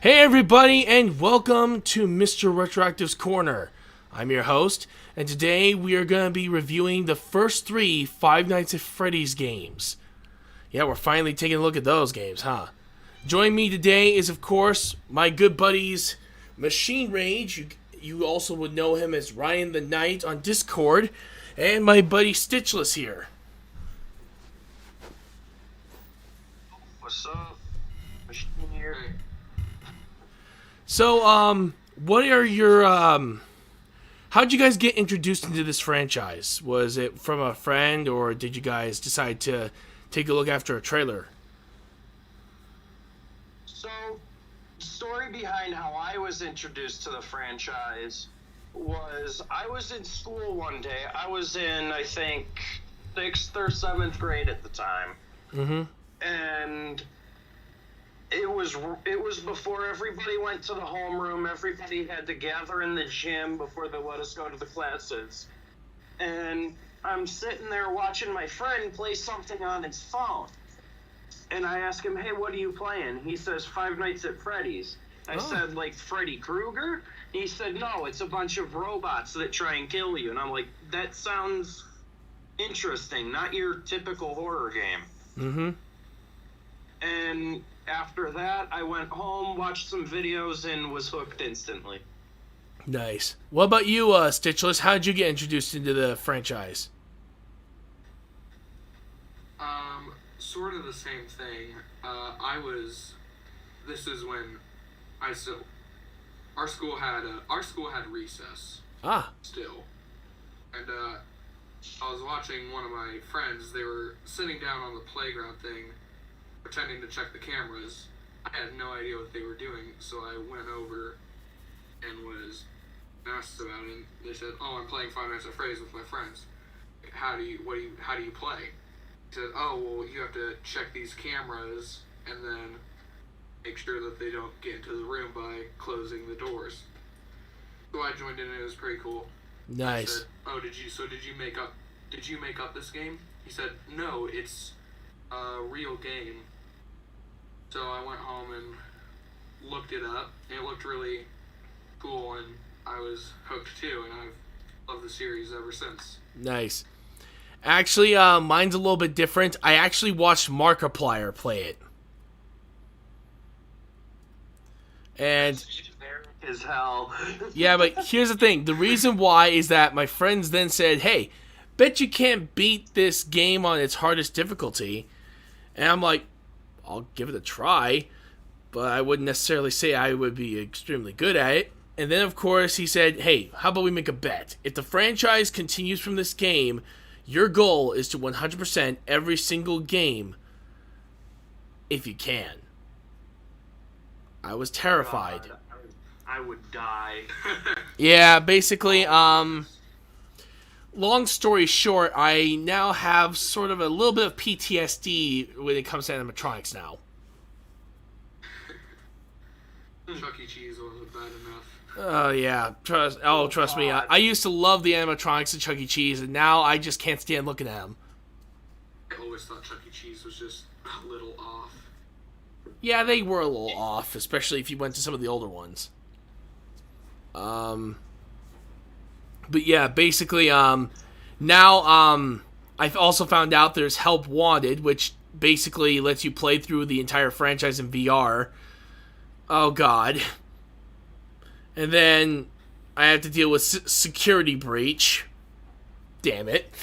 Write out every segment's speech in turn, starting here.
Hey everybody, and welcome to Mr. RetroActive's Corner. I'm your host, and today we are going to be reviewing the first 3 Five Nights at Freddy's games. Yeah, we're finally taking a look at those games, huh? Joining me today is, of course, my good buddies, MachineRage. You also would know him as Ryan the Knight on Discord, and my buddy Stytchlessand here. What's up? Machine here. So, what are your, how'd you guys get introduced into this franchise? Was it from a friend, or did you guys decide to take a look after a trailer? So, story behind how I was introduced to the franchise was I was in school one day. I was in, I think, 6th or 7th grade at the time. Mm-hmm. And it was before everybody went to the homeroom. Everybody had to gather in the gym before they let us go to the classes. And I'm sitting there watching my friend play something on his phone. And I ask him, hey, what are you playing? He says, Five Nights at Freddy's. I said, like, Freddy Krueger? He said, no, it's a bunch of robots that try and kill you. And I'm like, that sounds interesting, not your typical horror game. Mm-hmm. And after that, I went home, watched some videos, and was hooked instantly. Nice. What about you, Stytchlessand? How did you get introduced into the franchise? Sort of the same thing. This is when our school had recess. Still. And, I was watching one of my friends. They were sitting down on the playground thing, pretending to check the cameras. I had no idea what they were doing, so I went over and was asked about it. And they said, "Oh, I'm playing Five Nights at Freddy's with my friends. How do you play?" He said, "Oh, well, you have to check these cameras and then make sure that they don't get into the room by closing the doors." So I joined in, and it was pretty cool. Nice. I said, "Oh, did you make up this game?" He said, "No, it's a real game." So I went home and looked it up. It looked really cool, and I was hooked too, and I've loved the series ever since. Nice. Actually, mine's a little bit different. I actually watched Markiplier play it. And As hell. yeah, but here's the thing. The reason why is that my friends then said, hey, bet you can't beat this game on its hardest difficulty. And I'm like, I'll give it a try, but I wouldn't necessarily say I would be extremely good at it. And then, of course, he said, hey, how about we make a bet? If the franchise continues from this game, your goal is to 100% every single game if you can. I was terrified. God, I would die. Yeah, basically, long story short, I now have sort of a little bit of PTSD when it comes to animatronics now. Chuck E. Cheese wasn't bad enough. Oh, yeah. Trust me. I used to love the animatronics at Chuck E. Cheese, and now I just can't stand looking at them. I always thought Chuck E. Cheese was just a little off. Yeah, they were a little off, especially if you went to some of the older ones. But yeah, basically, now, I've also found out there's Help Wanted, which basically lets you play through the entire franchise in VR. Oh, God. And then I have to deal with Security Breach. Damn it.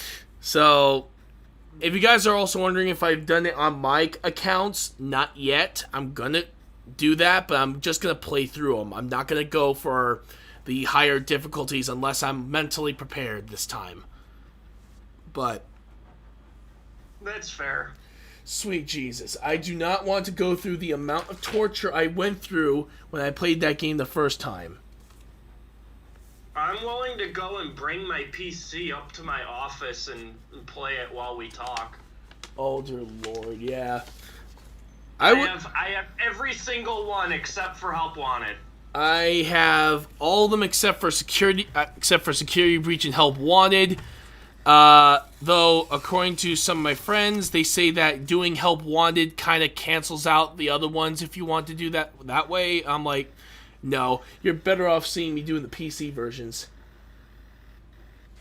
So, if you guys are also wondering if I've done it on my accounts, not yet. I'm gonna do that, but I'm just gonna play through them. I'm not gonna go for the higher difficulties unless I'm mentally prepared this time. But That's fair. sweet Jesus, I do not want to go through the amount of torture I went through when I played that game the first time. I'm willing to go and bring my PC up to my office and play it while we talk. Oh dear Lord, yeah. I have every single one except for Help Wanted. I have all of them except for security breach and Help Wanted. Though, according to some of my friends, they say that doing Help Wanted kind of cancels out the other ones if you want to do that way. I'm like, no, you're better off seeing me doing the PC versions.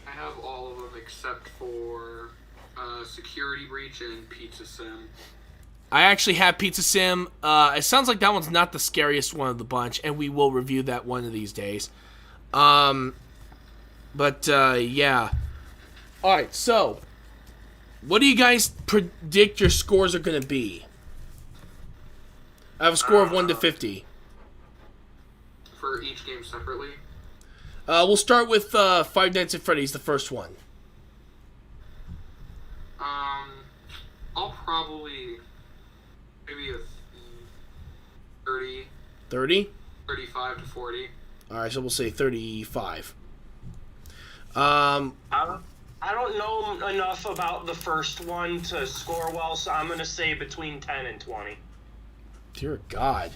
I have all of them except for Security Breach and Pizza Sim. I actually have Pizza Sim. It sounds like that one's not the scariest one of the bunch, and we will review that one of these days. Yeah. Alright, so, what do you guys predict your scores are going to be? I have a score of 1 to 50. For each game separately? We'll start with Five Nights at Freddy's, the first one. I'll probably maybe a 30. 30? 35 to 40. Alright, so we'll say 35. I don't know enough about the first one to score well, so I'm gonna say between 10 and 20. Dear God.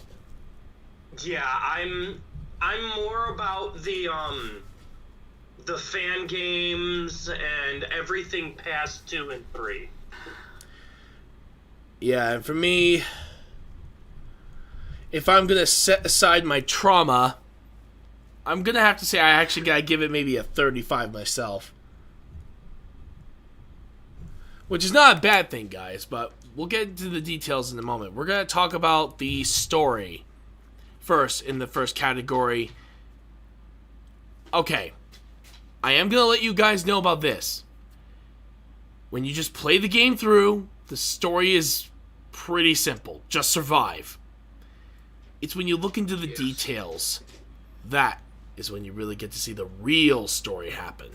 Yeah, I'm more about the fan games and everything past 2 and 3. Yeah, and for me, if I'm gonna set aside my trauma, I'm gonna have to say I actually gotta give it maybe a 35 myself. Which is not a bad thing, guys, but we'll get into the details in a moment. We're going to talk about the story first in the first category. Okay, I am going to let you guys know about this. When you just play the game through, the story is pretty simple. Just survive. It's when you look into the details, that is when you really get to see the real story happen.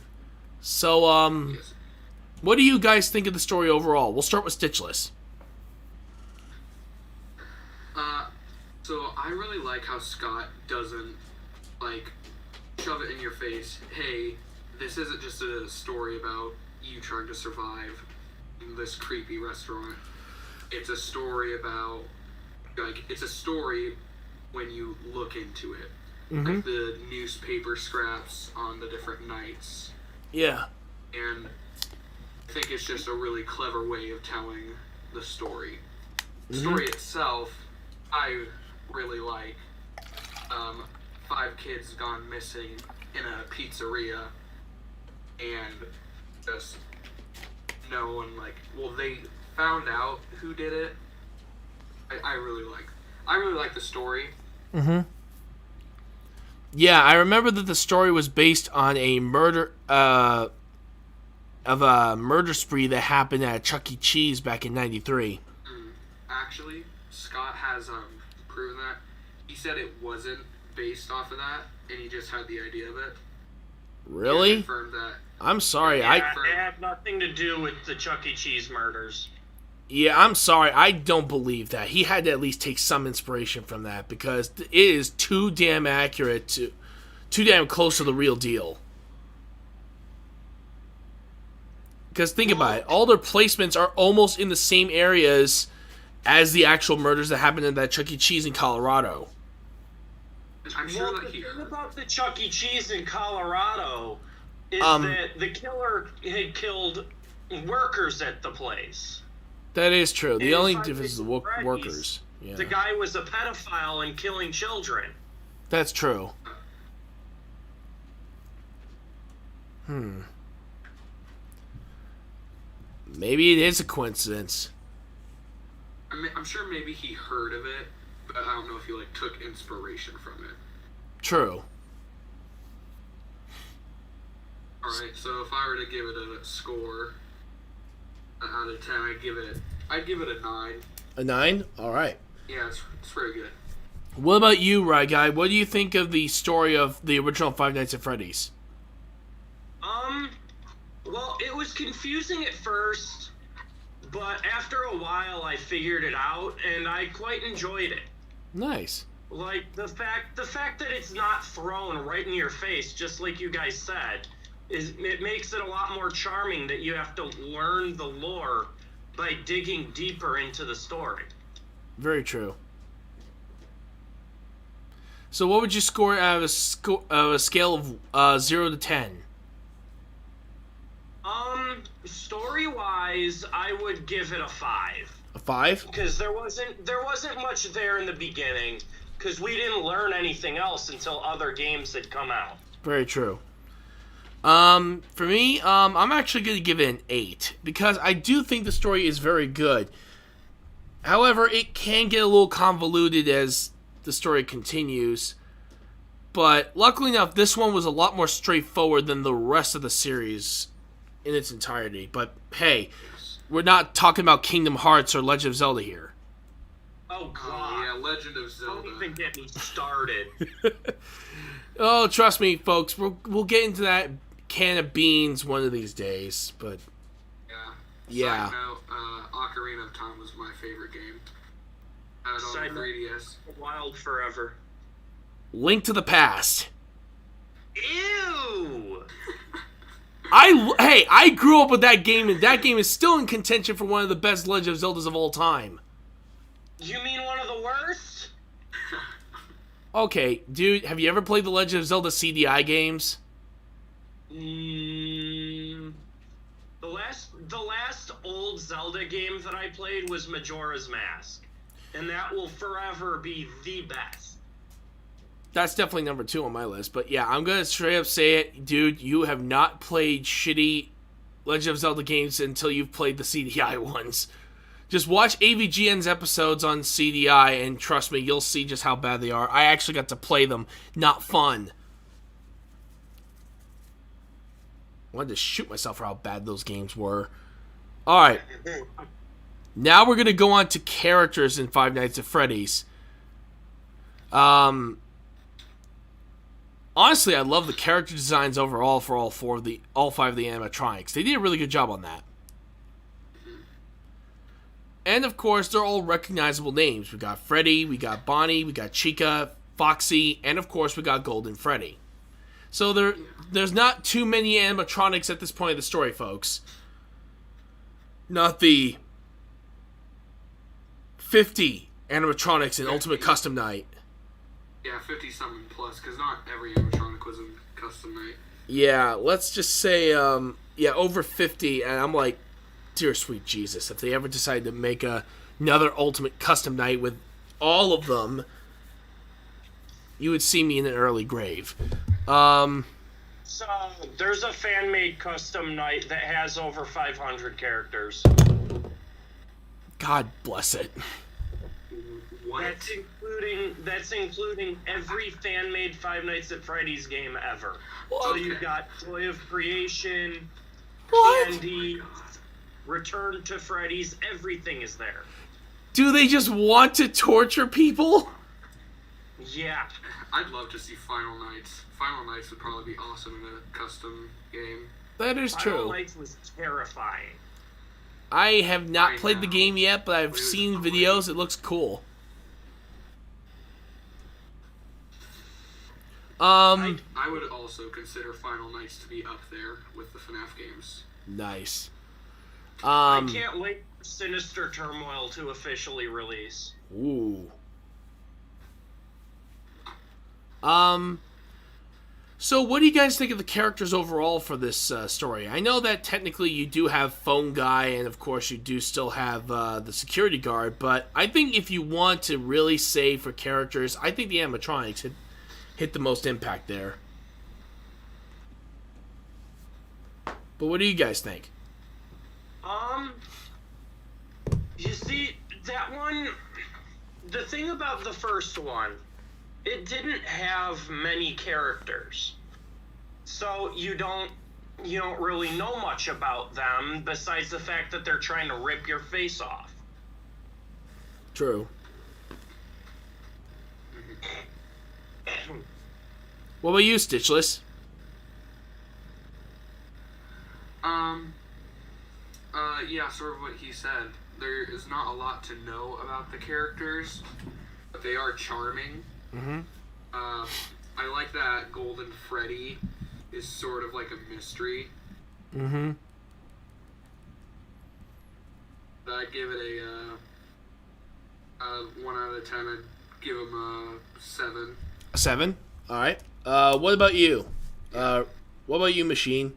So, what do you guys think of the story overall? We'll start with Stytchless. So I really like how Scott doesn't, shove it in your face. Hey, this isn't just a story about you trying to survive in this creepy restaurant. It's a story about, it's a story when you look into it. Mm-hmm. Like the newspaper scraps on the different nights. Yeah. And I think it's just a really clever way of telling the story. The story itself, I really like. 5 kids gone missing in a pizzeria, and just no one they found out who did it. I really like the story. Mm-hmm. Yeah, I remember that the story was based on a murder spree that happened at Chuck E. Cheese back in '93. Actually, Scott has proven that. He said it wasn't based off of that, and he just had the idea of it. Really? He confirmed that. I'm sorry. Yeah, it had nothing to do with the Chuck E. Cheese murders. Yeah, I'm sorry. I don't believe that. He had to at least take some inspiration from that, because it is too damn accurate, too damn close to the real deal. Because think about it. All their placements are almost in the same areas as the actual murders that happened in that Chuck E. Cheese in Colorado. I'm sure that the thing about the Chuck E. Cheese in Colorado is that the killer had killed workers at the place. That is true. The only difference is the workers. Yeah. The guy was a pedophile and killing children. That's true. Maybe it is a coincidence. I'm sure maybe he heard of it, but I don't know if he took inspiration from it. True. Alright, so if I were to give it a score out of 10, I'd give it a 9. A 9? Alright. Yeah, it's very good. What about you, Rye Guy? What do you think of the story of the original Five Nights at Freddy's? Well, it was confusing at first, but after a while I figured it out, and I quite enjoyed it. Nice. The fact that it's not thrown right in your face, just like you guys said, it makes it a lot more charming that you have to learn the lore by digging deeper into the story. Very true. So what would you score out of a scale of 0 to 10? Story-wise, I would give it a 5. A 5? Because there wasn't much there in the beginning, because we didn't learn anything else until other games had come out. Very true. For me, I'm actually going to give it an 8, because I do think the story is very good. However, it can get a little convoluted as the story continues. But luckily enough, this one was a lot more straightforward than the rest of the series in its entirety. But hey, we're not talking about Kingdom Hearts or Legend of Zelda here. Oh, God. Yeah, Legend of Zelda. Don't even get me started. Oh, trust me, folks. We'll get into that can of beans one of these days. But yeah. Side note, Ocarina of Time was my favorite game. I had it on 3DS. Wild Forever. Link to the Past. Ew! I grew up with that game, and that game is still in contention for one of the best Legend of Zeldas of all time. You mean one of the worst? Okay, dude, have you ever played the Legend of Zelda CDI games? The last old Zelda game that I played was Majora's Mask, and that will forever be the best. That's definitely number 2 on my list. But yeah, I'm going to straight up say it. Dude, you have not played shitty Legend of Zelda games until you've played the CDI ones. Just watch AVGN's episodes on CDI, and trust me, you'll see just how bad they are. I actually got to play them. Not fun. I wanted to shoot myself for how bad those games were. Alright. Now we're going to go on to characters in Five Nights at Freddy's. Honestly, I love the character designs overall for all 5 of the animatronics. They did a really good job on that. And of course, they're all recognizable names. We got Freddy, we got Bonnie, we got Chica, Foxy, and of course we got Golden Freddy. So there's not too many animatronics at this point of the story, folks. Not the 50 animatronics in Ultimate Custom Night. Yeah, 50-something plus, because not every animatronic was in Custom Night. Yeah, let's just say, over 50, and I'm like, dear sweet Jesus, if they ever decide to make another Ultimate Custom Night with all of them, you would see me in an early grave. So, there's a fan-made Custom Night that has over 500 characters. God bless it. What? That's including every fan-made Five Nights at Freddy's game ever. What? So you've got Joy of Creation, What? Candy, Return to Freddy's, everything is there. Do they just want to torture people? Yeah. I'd love to see Final Nights. Final Nights would probably be awesome in a custom game. That is true. Final Nights was terrifying. I have not played the game yet, but I've seen videos. It looks cool. I would also consider Final Nights to be up there with the FNaF games. Nice. I can't wait for Sinister Turmoil to officially release. Ooh. So what do you guys think of the characters overall for this story? I know that technically you do have Phone Guy, and of course you do still have the security guard, but I think if you want to really say for characters, I think the animatronics hit the most impact there. But what do you guys think? You see, that one, the thing about the first one, it didn't have many characters. So you don't really know much about them besides the fact that they're trying to rip your face off. True. What about you, Stytchless? Yeah, sort of what he said. There is not a lot to know about the characters, but they are charming. Mm-hmm. I like that Golden Freddy is sort of like a mystery. Mm-hmm. I'd give it a 1 out of 10. I'd give him a 7. A 7? Alright. What about you? What about you, Machine?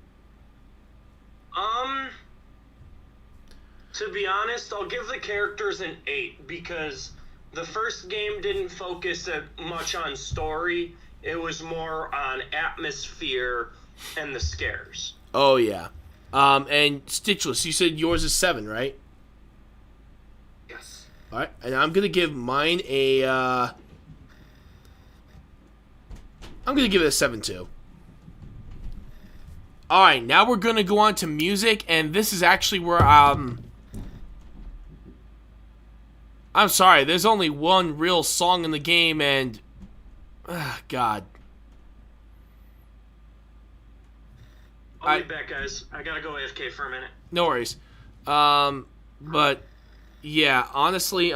To be honest, I'll give the characters an 8 because the first game didn't focus much on story. It was more on atmosphere and the scares. Oh, yeah. And Stytchless, you said yours is 7, right? Yes. All right, and I'm gonna give mine a. I'm gonna give it a 7 too. All right, now we're gonna go on to music, and this is actually where I'm sorry, there's only one real song in the game, and God. I'll be back, guys. I gotta go AFK for a minute. No worries. But yeah, honestly,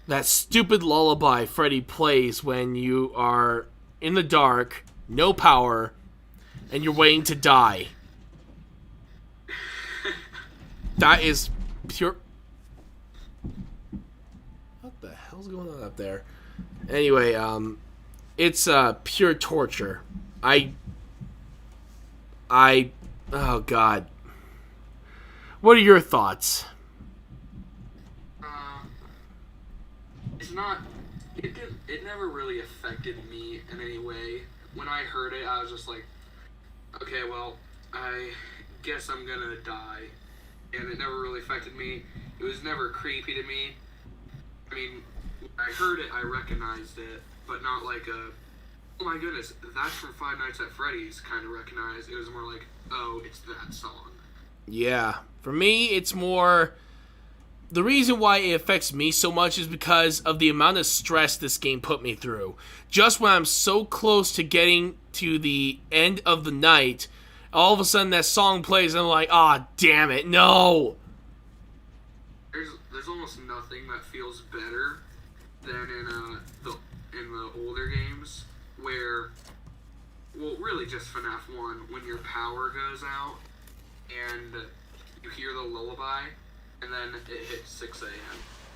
that stupid lullaby Freddy plays when you are in the dark, no power, and you're waiting to die. That is pure. What the hell's going on up there? Anyway, it's pure torture. Oh God. What are your thoughts? It's not. It never really affected me in any way. When I heard it, I was just like, okay, well, I guess I'm gonna die. And it never really affected me. It was never creepy to me. I mean, when I heard it, I recognized it, but not like a, oh my goodness, that's from Five Nights at Freddy's kind of recognized. It was more like, oh, it's that song. Yeah. For me, it's more. The reason why it affects me so much is because of the amount of stress this game put me through. Just when I'm so close to getting to the end of the night, all of a sudden that song plays and I'm like, ah, damn it, no! There's almost nothing that feels better than in the older games where, well, really just FNaF 1, when your power goes out and you hear the lullaby and then it hits 6 a.m.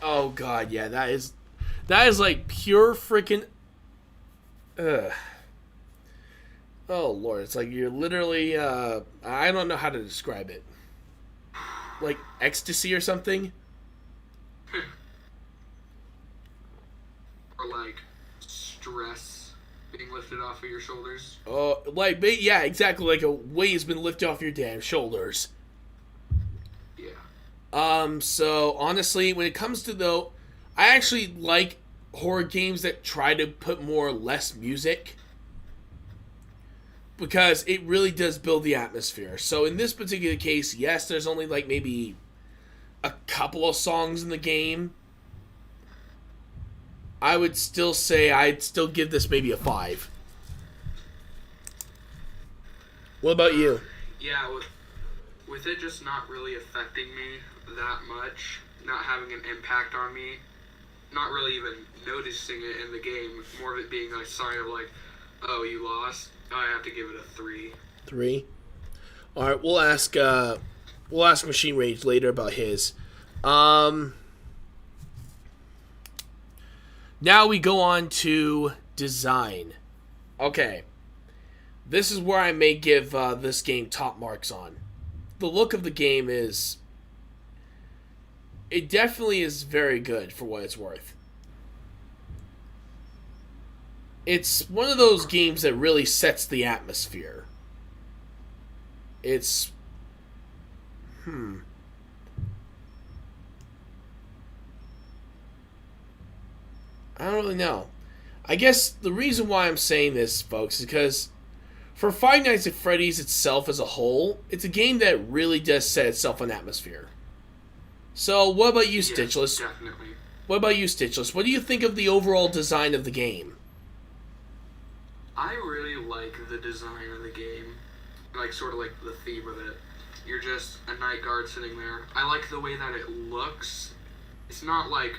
Oh God, yeah, that is like pure freaking. Oh Lord, it's like you're literally. I don't know how to describe it. Like ecstasy or something. Or like stress being lifted off of your shoulders. Oh, yeah, exactly. Like a weight has been lifted off your damn shoulders. Yeah. So honestly, when it comes to though, I actually like horror games that try to put more or less music. Because it really does build the atmosphere. So in this particular case, yes, there's only like maybe a couple of songs in the game. I would still say I'd still give this maybe a 5. What about you? Yeah, with it just not really affecting me that much, not having an impact on me, not really even noticing it in the game, more of it being a sign of like, oh, you lost. I have to give it a 3. 3. All right, we'll ask MachineRage later about his. Now we go on to design. Okay, this is where I may give this game top marks on. The look of the game is. It definitely is very good for what it's worth. It's one of those games that really sets the atmosphere. It's... I don't really know. I guess the reason why I'm saying this, folks, is because for Five Nights at Freddy's itself as a whole, it's a game that really does set itself an atmosphere. So, what about you, Stytchless? Yes, definitely. What about you, Stytchless? What do you think of the overall design of the game? I really like the design of the game. Like, sort of like the theme of it. You're just a night guard sitting there. I like the way that it looks. It's not, like,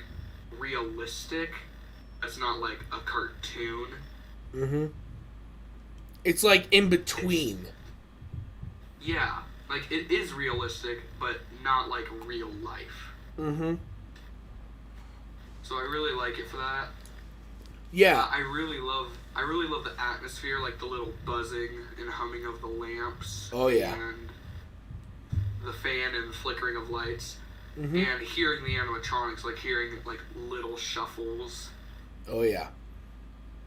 realistic. It's not, like, a cartoon. Mm-hmm. It's, like, in between. Yeah. Like, it is realistic, but not, like, real life. Mm-hmm. So I really like it for that. Yeah. I really love the atmosphere, like the little buzzing and humming of the lamps. Oh yeah. And the fan and the flickering of lights, mm-hmm. and hearing the animatronics, like hearing like little shuffles. Oh yeah.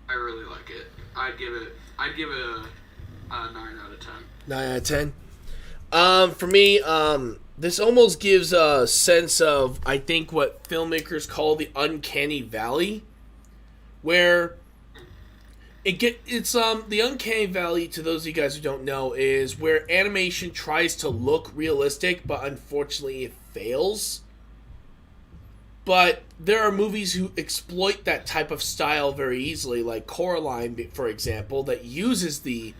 I really like it. I'd give it a 9 out of 10. 9 out of 10. For me, this almost gives a sense of, I think, what filmmakers call the uncanny valley, where it's the uncanny valley, to those of you guys who don't know, is where animation tries to look realistic, but unfortunately it fails. But there are movies who exploit that type of style very easily, like Coraline, for example, that uses the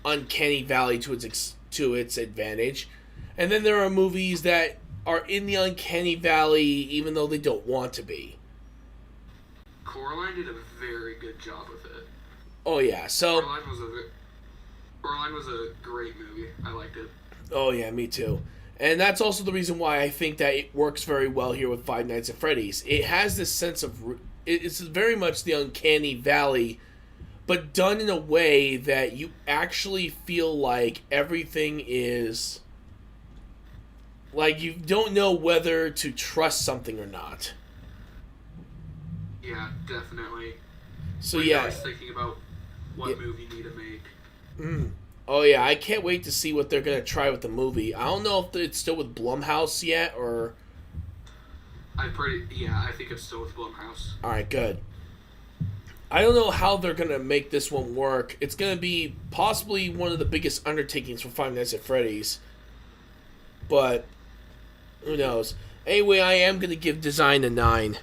uncanny valley to its advantage. And then there are movies that are in the uncanny valley even though they don't want to be. Coraline did a very good job with it. Oh yeah, so Coraline was a great movie. I liked it. Oh yeah, me too. And that's also the reason why I think that it works very well here with Five Nights at Freddy's. It has this sense of... It's very much the uncanny valley, but done in a way that you actually feel like everything is... Like, you don't know whether to trust something or not. Yeah, definitely. So when yeah. I was thinking about what movie you need to make. Oh yeah, I can't wait to see what they're going to try with the movie. I don't know if it's still with Blumhouse yet, or... I think it's still with Blumhouse. Alright, good. I don't know how they're going to make this one work. It's going to be possibly one of the biggest undertakings for Five Nights at Freddy's. But, who knows. Anyway, I am going to give design a 9.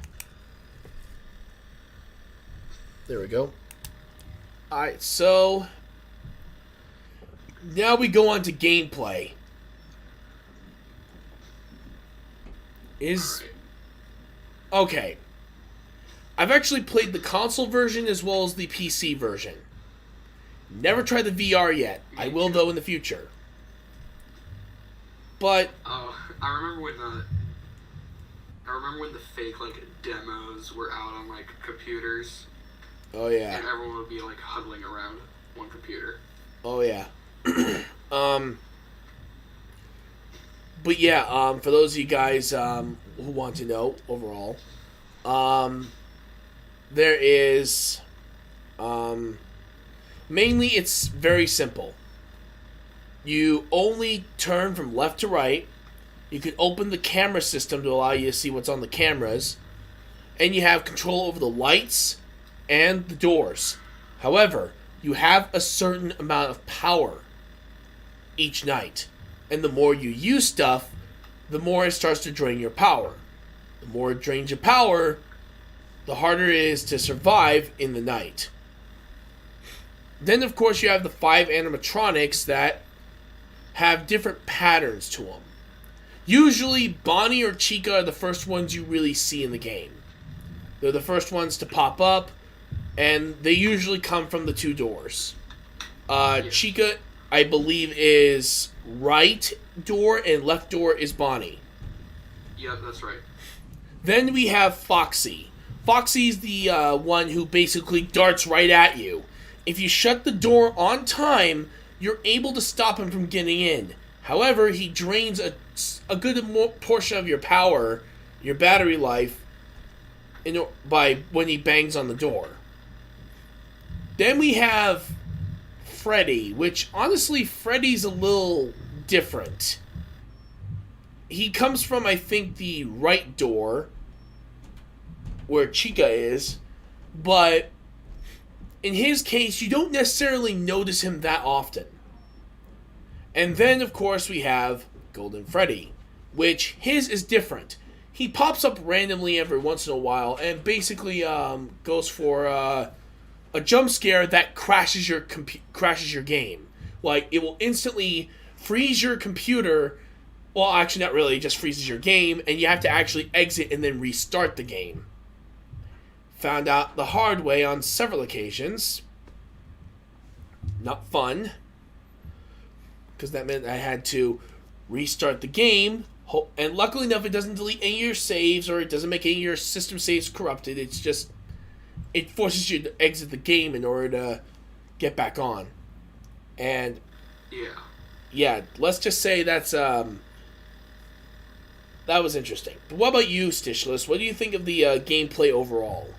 There we go. Alright, so... Now we go on to gameplay. Okay. I've actually played the console version as well as the PC version. Never tried the VR yet. I will, though, in the future. But... I remember when the fake, like, demos were out on, like, computers. Oh, yeah. And everyone would be, like, huddling around one computer. Oh, yeah. But yeah, for those of you guys who want to know overall, there is mainly it's very simple. You only turn from left to right. You can open the camera system to allow you to see what's on the cameras, and you have control over the lights and the doors. However, you have a certain amount of power each night. And the more you use stuff, the more it starts to drain your power. The more it drains your power, the harder it is to survive in the night. Then, of course, you have the 5 animatronics that have different patterns to them. Usually, Bonnie or Chica are the first ones you really see in the game. They're the first ones to pop up, and they usually come from the 2 doors. Chica, I believe, is right door, and left door is Bonnie. Yeah, that's right. Then we have Foxy. Foxy's the one who basically darts right at you. If you shut the door on time, you're able to stop him from getting in. However, he drains a good portion of your power, your battery life, by when he bangs on the door. Then we have Freddy, which honestly, Freddy's a little different. He comes from, I think, the right door, where Chica is, but in his case, you don't necessarily notice him that often. And then, of course, we have Golden Freddy, which his is different. He pops up randomly every once in a while and basically goes for a jump scare that crashes your game. Like, it will instantly freeze your computer. Well, actually, not really. It just freezes your game, and you have to actually exit and then restart the game. Found out the hard way on several occasions. Not fun, because that meant I had to restart the game. And luckily enough, it doesn't delete any of your saves, or it doesn't make any of your system saves corrupted. It's just, it forces you to exit the game in order to get back on. And yeah, let's just say that's That was interesting. But what about you, Stytchless? What do you think of the gameplay overall?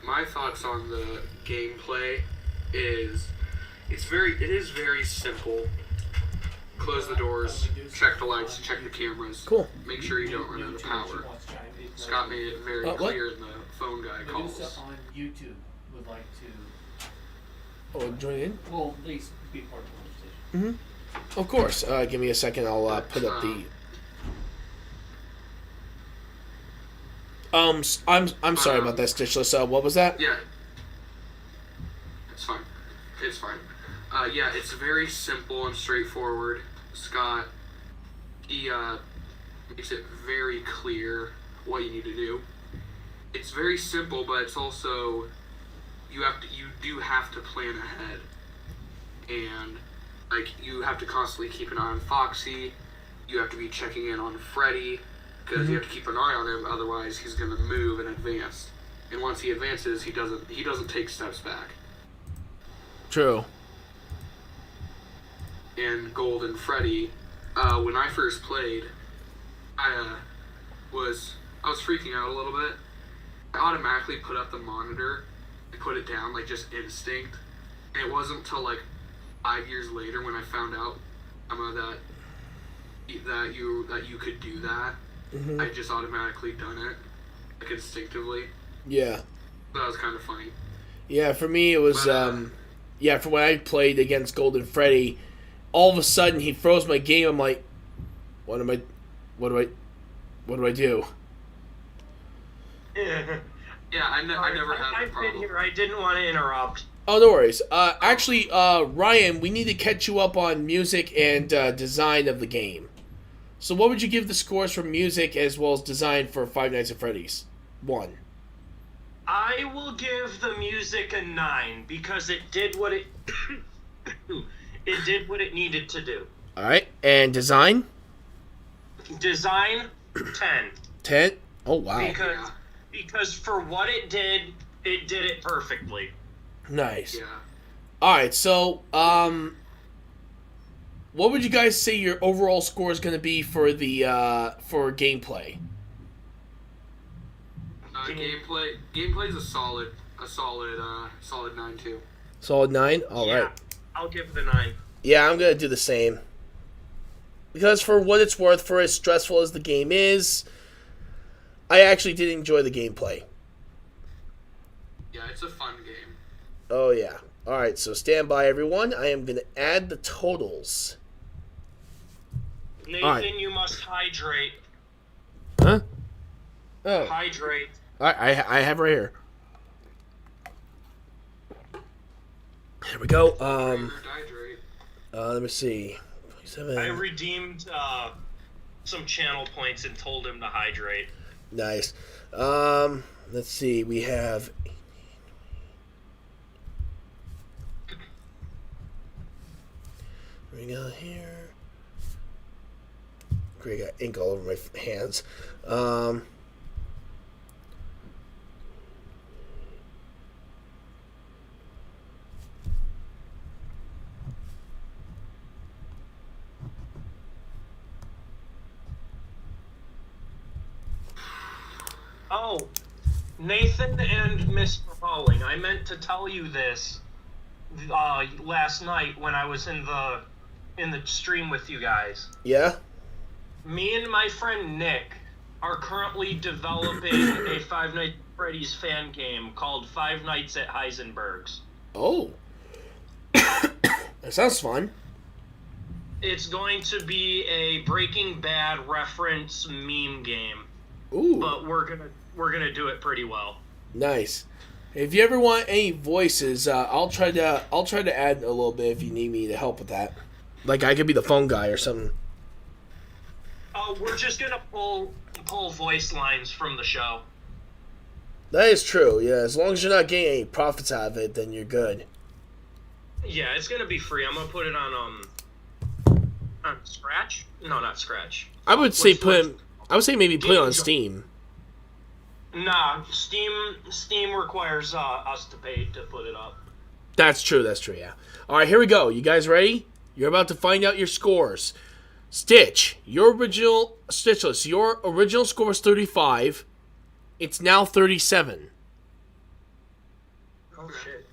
My thoughts on the gameplay is it is very simple. Close the doors, check the lights, check the cameras. Cool. Make sure you don't run out of power. Scott made it very clear in the phone guy calls. On YouTube would like to. Oh, join in? Well, at least be part of the conversation. Mm-hmm. Of course. Give me a second. I'll put up the. I'm sorry about that, Stytchless. What was that? Yeah. It's fine. It's fine. Yeah, it's very simple and straightforward. Scott, he makes it very clear what you need to do. It's very simple, but it's also you do have to plan ahead, and like you have to constantly keep an eye on Foxy. You have to be checking in on Freddy because you have to keep an eye on him. Otherwise, he's gonna move and advance. And once he advances, he doesn't take steps back. True. And Golden Freddy, when I first played, I was freaking out a little bit. I automatically put up the monitor and put it down, like just instinct. And it wasn't until like 5 years later when I found out that you could do that. Mm-hmm. I just automatically done it, like instinctively. Yeah. That was kind of funny. Yeah, for me it was for when I played against Golden Freddy, all of a sudden he froze my game. I'm like, what do I do? Yeah, I never had that problem. I've been here. I didn't want to interrupt. Oh, no worries. Actually, Ryan, we need to catch you up on music and design of the game. So what would you give the scores for music as well as design for Five Nights at Freddy's? 1. I will give the music a 9 because it did what it it did what it needed to do. All right, and design? Design 10. 10? Oh wow. Because for what it did it perfectly. Nice. Yeah. All right, so what would you guys say your overall score is going to be for the for gameplay? Gameplay's a solid 9 too. Solid 9. All right. I'll give the 9. Yeah, I'm gonna do the same. Because for what it's worth, for as stressful as the game is, I actually did enjoy the gameplay. Yeah, it's a fun game. Oh yeah. All right, so stand by, everyone. I am gonna add the totals. Nathan, right. You must hydrate. Huh? Oh. Hydrate. I have right here. Here we go. Let me see. 27. I redeemed some channel points and told him to hydrate. Nice. Let's see. We have. We got here. Great, got ink all over my hands. Oh, Nathan and Mr. Bowling, I meant to tell you this last night when I was in the stream with you guys. Yeah? Me and my friend Nick are currently developing a Five Nights at Freddy's fan game called Five Nights at Heisenberg's. Oh. That sounds fun. It's going to be a Breaking Bad reference meme game. Ooh. But we're gonna do it pretty well. Nice. If you ever want any voices, I'll try to add a little bit if you need me to help with that. Like I could be the phone guy or something. We're just gonna pull voice lines from the show. That is true. Yeah, as long as you're not getting any profits out of it, then you're good. Yeah, it's gonna be free. I'm gonna put it on Scratch. No, not Scratch. I would say maybe put it on Steam. Nah, Steam requires us to pay to put it up. That's true, yeah. Alright, here we go. You guys ready? You're about to find out your scores. Stitch, Stytchless, your original score was 35. It's now 37. Oh shit.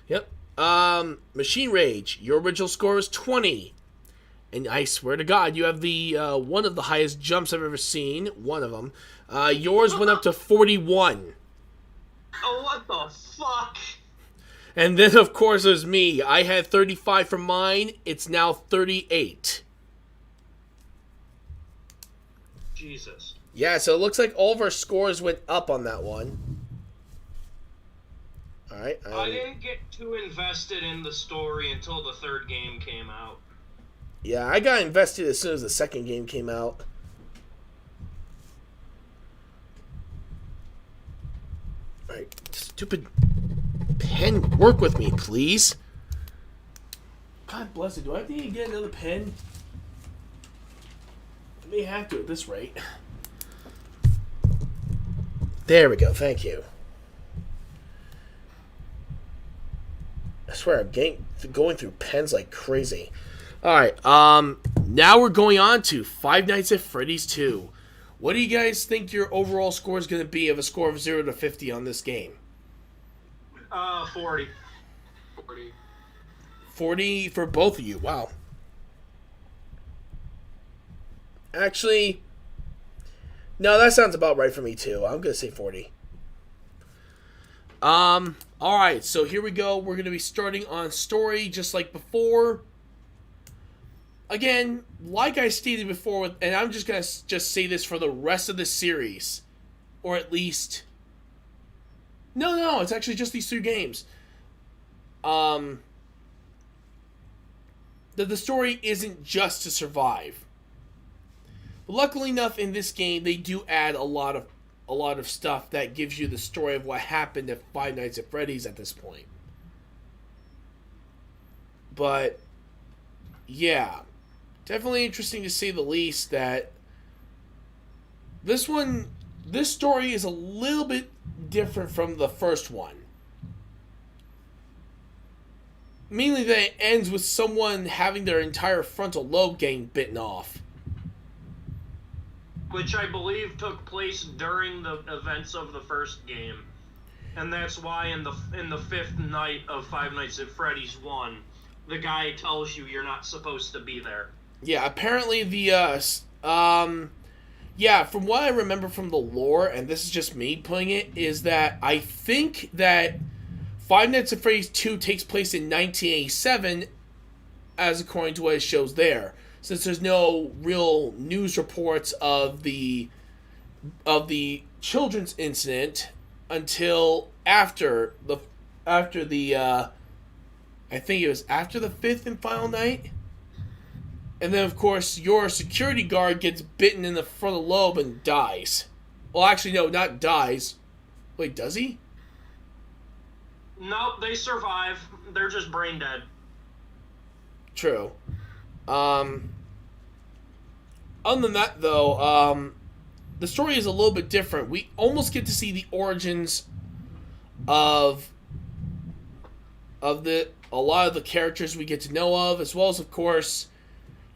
Yep. MachineRage, your original score was 20. And I swear to God, you have the one of the highest jumps I've ever seen. One of them. Yours went up to 41. Oh, what the fuck? And then, of course, there's me. I had 35 for mine. It's now 38. Jesus. Yeah, so it looks like all of our scores went up on that one. All right. I didn't get too invested in the story until the third game came out. Yeah, I got invested as soon as the second game came out. All right, stupid pen, work with me, please. God bless it. Do I have to get another pen? I may have to at this rate. There we go. Thank you. I swear I'm going through pens like crazy. All right. Now we're going on to Five Nights at Freddy's 2. What do you guys think your overall score is going to be of a score of 0 to 50 on this game? 40. 40. 40 for both of you. Wow. Actually, no, that sounds about right for me too. I'm going to say 40. All right, so here we go. We're going to be starting on story just like before. Again, like I stated before, and I'm just going to say this for the rest of the series. Or at least... No, it's actually just these 2 games. That the story isn't just to survive. But luckily enough, in this game, they do add a lot of stuff that gives you the story of what happened at Five Nights at Freddy's at this point. But, yeah. Definitely interesting to say the least that this story is a little bit different from the first one. Mainly that it ends with someone having their entire frontal lobe getting bitten off. Which I believe took place during the events of the first game. And that's why in the fifth night of Five Nights at Freddy's 1, the guy tells you you're not supposed to be there. Yeah, apparently from what I remember from the lore, and this is just me putting it, is that I think that Five Nights at Freddy's 2 takes place in 1987, as according to what it shows there, since there's no real news reports of the children's incident until after the I think it was after the 5th and final night. And then, of course, your security guard gets bitten in the frontal lobe and dies. Well, actually, no, not dies. Wait, does he? Nope, they survive. They're just brain dead. True. Other than that, though, the story is a little bit different. We almost get to see the origins of a lot of the characters we get to know of, as well as, of course...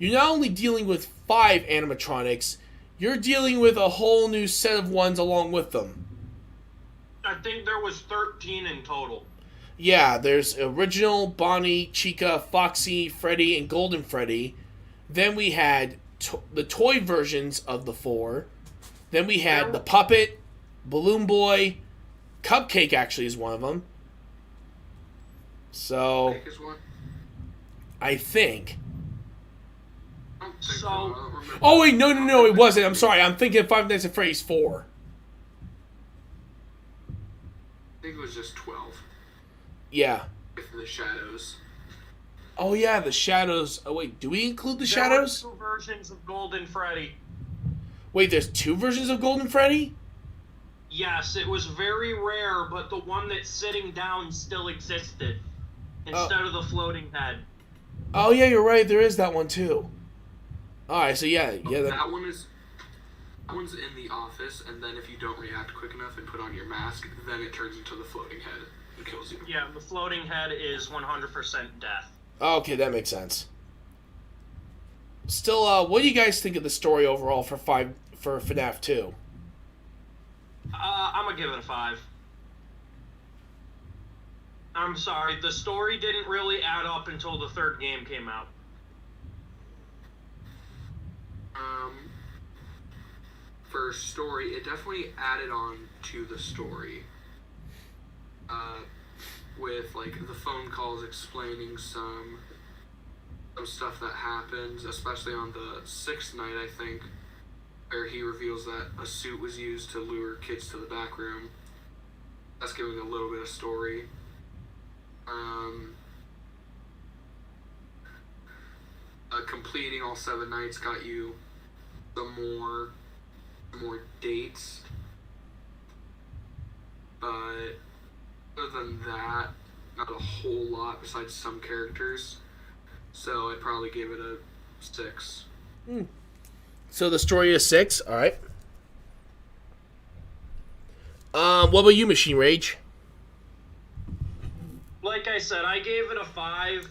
You're not only dealing with 5 animatronics, you're dealing with a whole new set of ones along with them. I think there was 13 in total. Yeah, there's original, Bonnie, Chica, Foxy, Freddy, and Golden Freddy. Then we had the toy versions of the 4. Then we had the Puppet, Balloon Boy, Cupcake actually is one of them. So, I think... Oh wait, no, it wasn't. I'm sorry. I'm thinking of Five Nights at Freddy's 4. I think it was just 12. Yeah. With the shadows. Oh yeah, the shadows. Oh wait, do we include the shadows? There were 2 versions of Golden Freddy. Wait, there's 2 versions of Golden Freddy? Yes, it was very rare, but the one that's sitting down still existed instead of the floating head. Oh yeah, you're right. There is that one too. All right, so yeah. That one's in the office, and then if you don't react quick enough and put on your mask, then it turns into the floating head and kills you. Yeah, the floating head is 100% death. Okay, that makes sense. still, what do you guys think of the story overall for FNaF 2? I'm gonna give it a 5. I'm sorry, the story didn't really add up until the third game came out. For story, it definitely added on to the story. With like the phone calls explaining some stuff that happens, especially on the 6th night, I think, where he reveals that a suit was used to lure kids to the back room. That's giving a little bit of story. Completing all 7 nights got you some more dates, but other than that, not a whole lot besides some characters. So I'd probably give it a 6. So the story is 6. All right. What about you, MachineRage? Like I said, I gave it a 5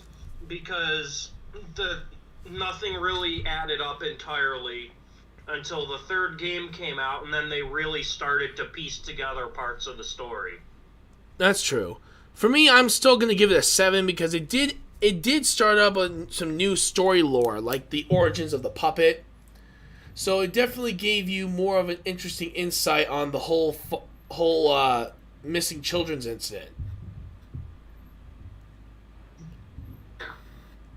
because nothing really added up entirely until the third game came out, and then they really started to piece together parts of the story. That's true. For me, I'm still going to give it a 7 because it did start up on some new story lore, like the origins of the puppet. So it definitely gave you more of an interesting insight on the whole missing children's incident.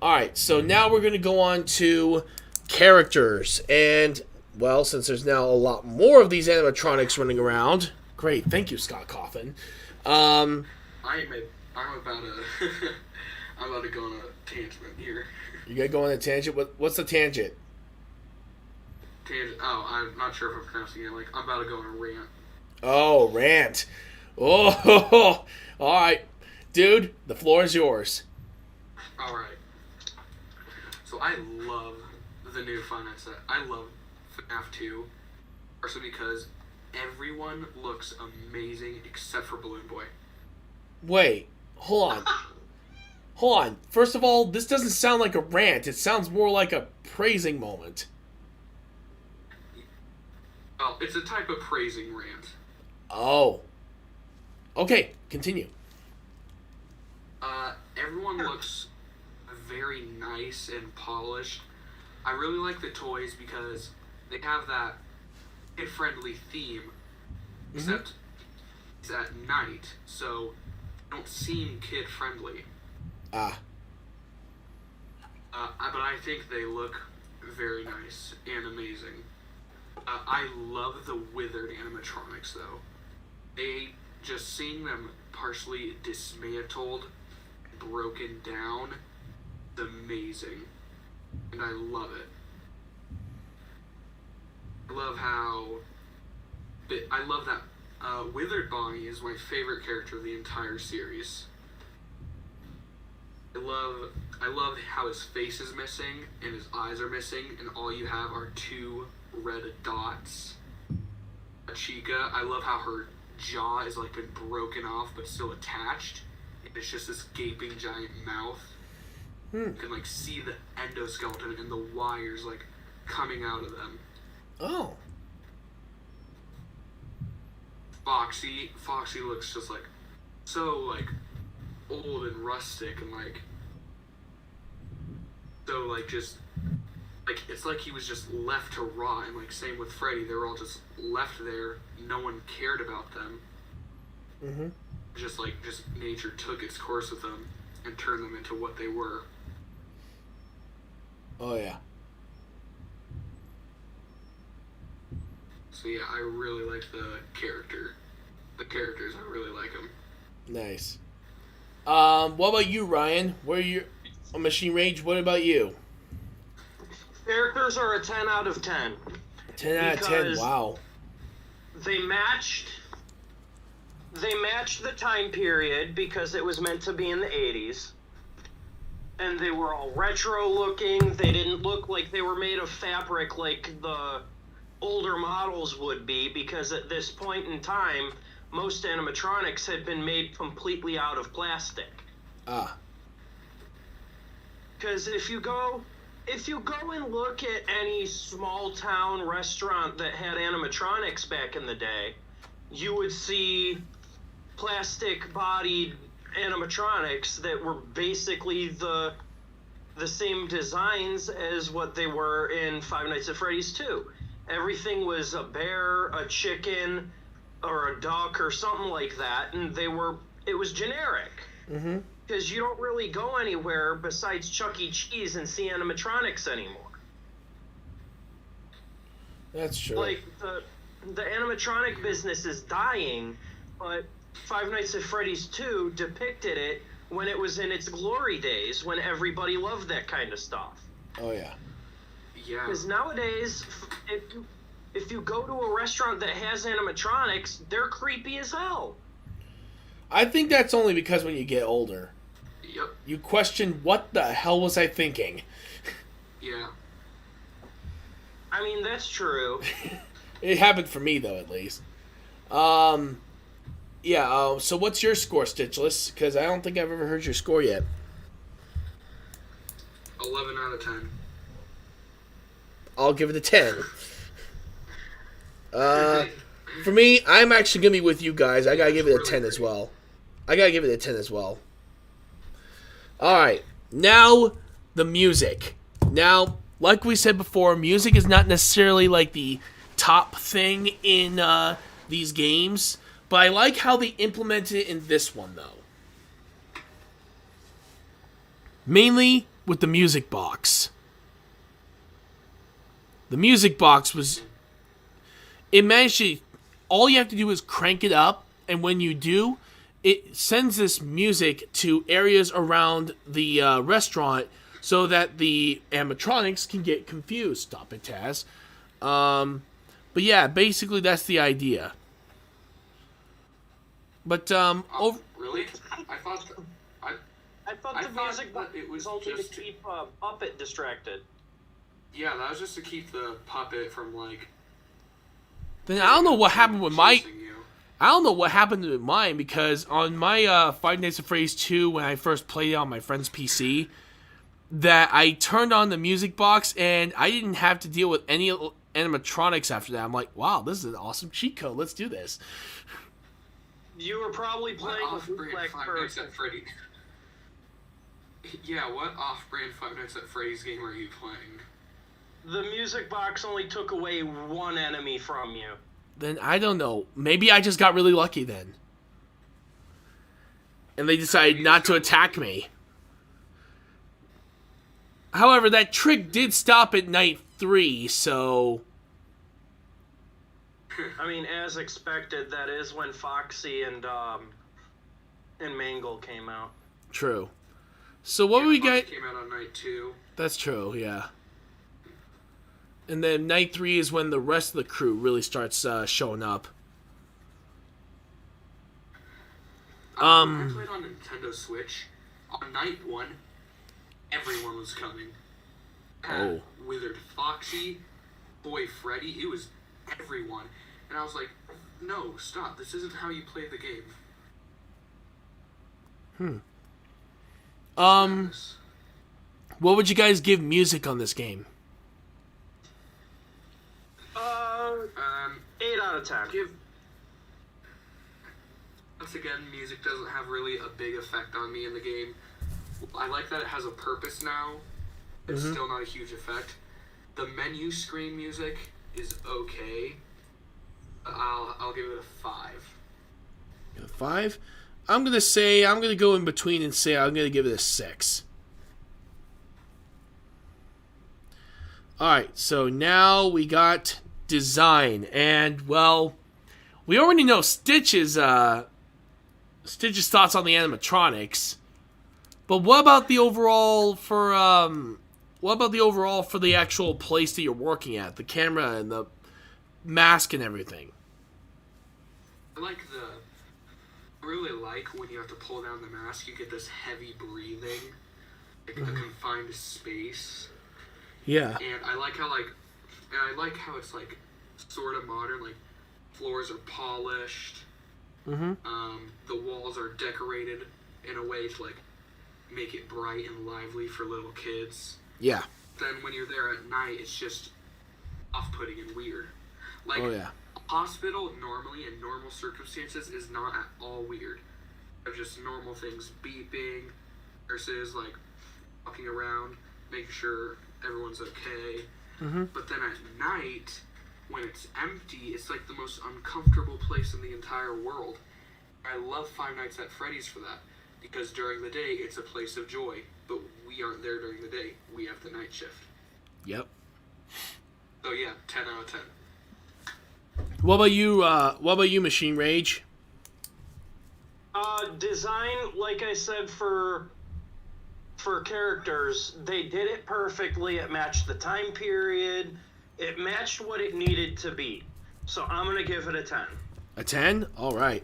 Alright, so now we're going to go on to characters. And, well, since there's now a lot more of these animatronics running around. Great, thank you, Scott Coffin. I'm about to go on a tangent here. You gotta go on a tangent? What's the tangent? Oh, I'm not sure if I'm pronouncing it. Like, I'm about to go on a rant. Oh, rant. Oh, alright. Dude, the floor is yours. Alright. So I love the new FNaF set. I love FNaF 2. Also because everyone looks amazing except for Balloon Boy. Wait, hold on. Hold on. First of all, this doesn't sound like a rant. It sounds more like a praising moment. Well, it's a type of praising rant. Oh. Okay, continue. Everyone looks very nice and polished. I really like the toys because they have that kid-friendly theme, except it's at night, so they don't seem kid-friendly. But I think they look very nice and amazing. I love the withered animatronics, though. Just seeing them partially dismantled, broken down, is amazing. And I love it. I love that Withered Bonnie is my favorite character of the entire series. I love how his face is missing and his eyes are missing, and all you have are 2 red dots. Chica, I love how her jaw is like been broken off but still attached. And it's just this gaping giant mouth. You can like see the endoskeleton and the wires like coming out of them. Oh. Foxy looks just like so like old and rustic and like so like just like it's like he was just left to rot, and like same with Freddy, they were all just left there. No one cared about them. Just nature took its course with them and turned them into what they were. Oh yeah. So yeah, I really like the character. The characters, I really like them. Nice. What about you, Ryan? Where are you on MachineRage? What about you? Characters are a 10 out of 10. 10 out of 10, wow. They matched the time period because it was meant to be in the 80s. And they were all retro looking. They didn't look like they were made of fabric like the older models would be, because at this point in time, most animatronics had been made completely out of plastic. Because if you go if you go and look at any small town restaurant that had animatronics back in the day, you would see plastic bodied animatronics that were basically the same designs as what they were in Five Nights at Freddy's 2. Everything was a bear, a chicken, or a duck or something like that, and it was generic. Mm-hmm. Because you don't really go anywhere besides Chuck E. Cheese and see animatronics anymore. That's true. Like, the animatronic business is dying, but Five Nights at Freddy's 2 depicted it when it was in its glory days, when everybody loved that kind of stuff. Oh, yeah. Yeah. Because nowadays, if you go to a restaurant that has animatronics, they're creepy as hell. I think that's only because when you get older, Yep. you question, what the hell was I thinking? Yeah. I mean, that's true. It happened for me, though, at least. Yeah, so what's your score, Stytchless? Because I don't think I've ever heard your score yet. 11 out of 10. I'll give it a 10. For me, I'm actually going to be with you guys. I got to give it a 10 as well. Alright, now the music. Now, like we said before, music is not necessarily like the top thing in these games, but I like how they implemented it in this one, though. Mainly with the music box. The music box was... It managed to... All you have to do is crank it up, and when you do, it sends this music to areas around the restaurant so that the animatronics can get confused. Stop it, Taz. But yeah, basically that's the idea. But really? I thought the music that it was only just to keep Puppet distracted. Yeah, that was just to keep the puppet from like. Then I don't know what happened with my. chasing you. I don't know what happened with mine, because on my Five Nights at Freddy's 2, when I first played it on my friend's PC, that I turned on the music box and I didn't have to deal with any animatronics after that. I'm like, wow, this is an awesome cheat code. Let's do this. You were probably playing What with off-brand bootleg Five Nights person. at Freddy's? Yeah, what off-brand Five Nights at Freddy's game are you playing? The music box only took away one enemy from you. Then I don't know. Maybe I just got really lucky then. And they decided not to attack me. However, that trick did stop at night 3, so... I mean, as expected, that is when Foxy and Mangle came out. True. So what we got... Came out on night 2. That's true, yeah. And then night 3 is when the rest of the crew really starts showing up. I played on Nintendo Switch. On night 1, everyone was coming. Oh. Wizard Foxy, Boy Freddy, it was everyone. And I was like, no, stop. This isn't how you play the game. What would you guys give music on this game? 8 out of 10. Once again, music doesn't have really a big effect on me in the game. I like that it has a purpose now. It's still not a huge effect. The menu screen music is okay. I'll give it a 5. A 5? I'm going to go in between and say I'm going to give it a 6. Alright, so now we got design. And, well, we already know Stitch's thoughts on the animatronics. But what about the overall for the actual place that you're working at? The camera and the mask and everything. I really like when you have to pull down the mask, you get this heavy breathing, like a confined space. Yeah. And I like how it's like sort of modern, like floors are polished. The walls are decorated in a way to like make it bright and lively for little kids. Yeah. then when you're there at night, it's just off-putting and weird. Like, Oh, yeah. a hospital normally in normal circumstances is not at all weird. They're just normal things, beeping, nurses, like, walking around, making sure everyone's okay. Mm-hmm. But then at night, when it's empty, it's like the most uncomfortable place in the entire world. I love Five Nights at Freddy's for that, because during the day, it's a place of joy, but we aren't there during the day. We have the night shift. Yep. So yeah, 10 out of 10. What about you, MachineRage? Design, like I said, for characters, they did it perfectly. It matched the time period. It matched what it needed to be. So I'm going to give it a 10. A 10? All right.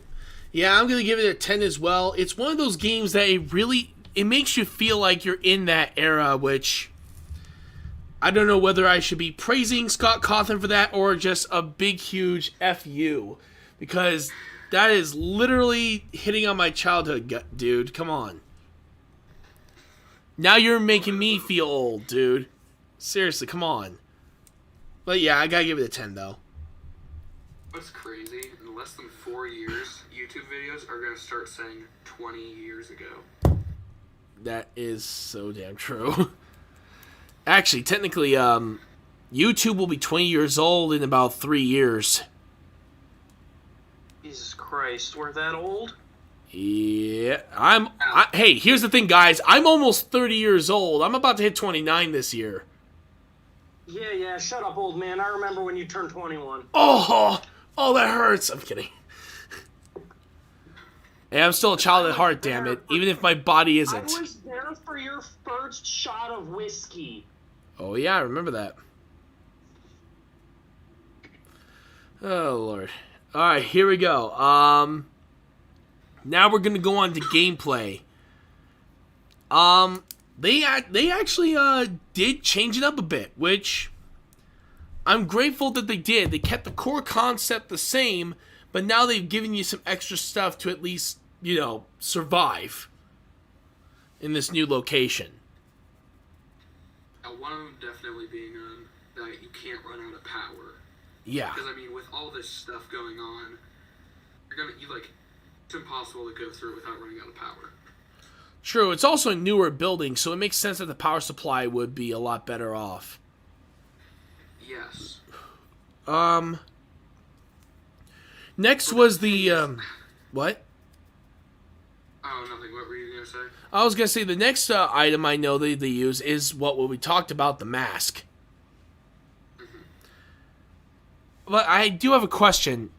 Yeah, I'm going to give it a 10 as well. It's one of those games that it makes you feel like you're in that era, which I don't know whether I should be praising Scott Cawthon for that or just a big, huge FU, because that is literally hitting on my childhood, dude. Come on. Now you're making me feel old, dude. Seriously, come on. But yeah, I gotta give it a 10, though. What's crazy, in less than 4 years, YouTube videos are going to start saying 20 years ago. That is so damn true. Actually, technically, YouTube will be 20 years old in about 3 years. Jesus Christ, we're that old? Yeah, hey, here's the thing, guys. I'm almost 30 years old. I'm about to hit 29 this year. Yeah, shut up, old man. I remember when you turned 21. Oh, that hurts. I'm kidding. Hey, I'm still a child at heart, damn it. Even if my body isn't. I was there for your first shot of whiskey. Oh, yeah, I remember that. Oh, Lord. Alright, here we go. Now we're going to go on to gameplay. They actually did change it up a bit, which I'm grateful that they did. They kept the core concept the same, but now they've given you some extra stuff to at least, survive in this new location. One of them definitely being that you can't run out of power. Yeah. Because, with all this stuff going on, it's impossible to go through without running out of power. True, it's also a newer building, so it makes sense that the power supply would be a lot better off. Yes. Next was the, what? Oh, nothing. What were you going to say? I was going to say the next item I know they use is what we talked about, the mask. Mm-hmm. But I do have a question.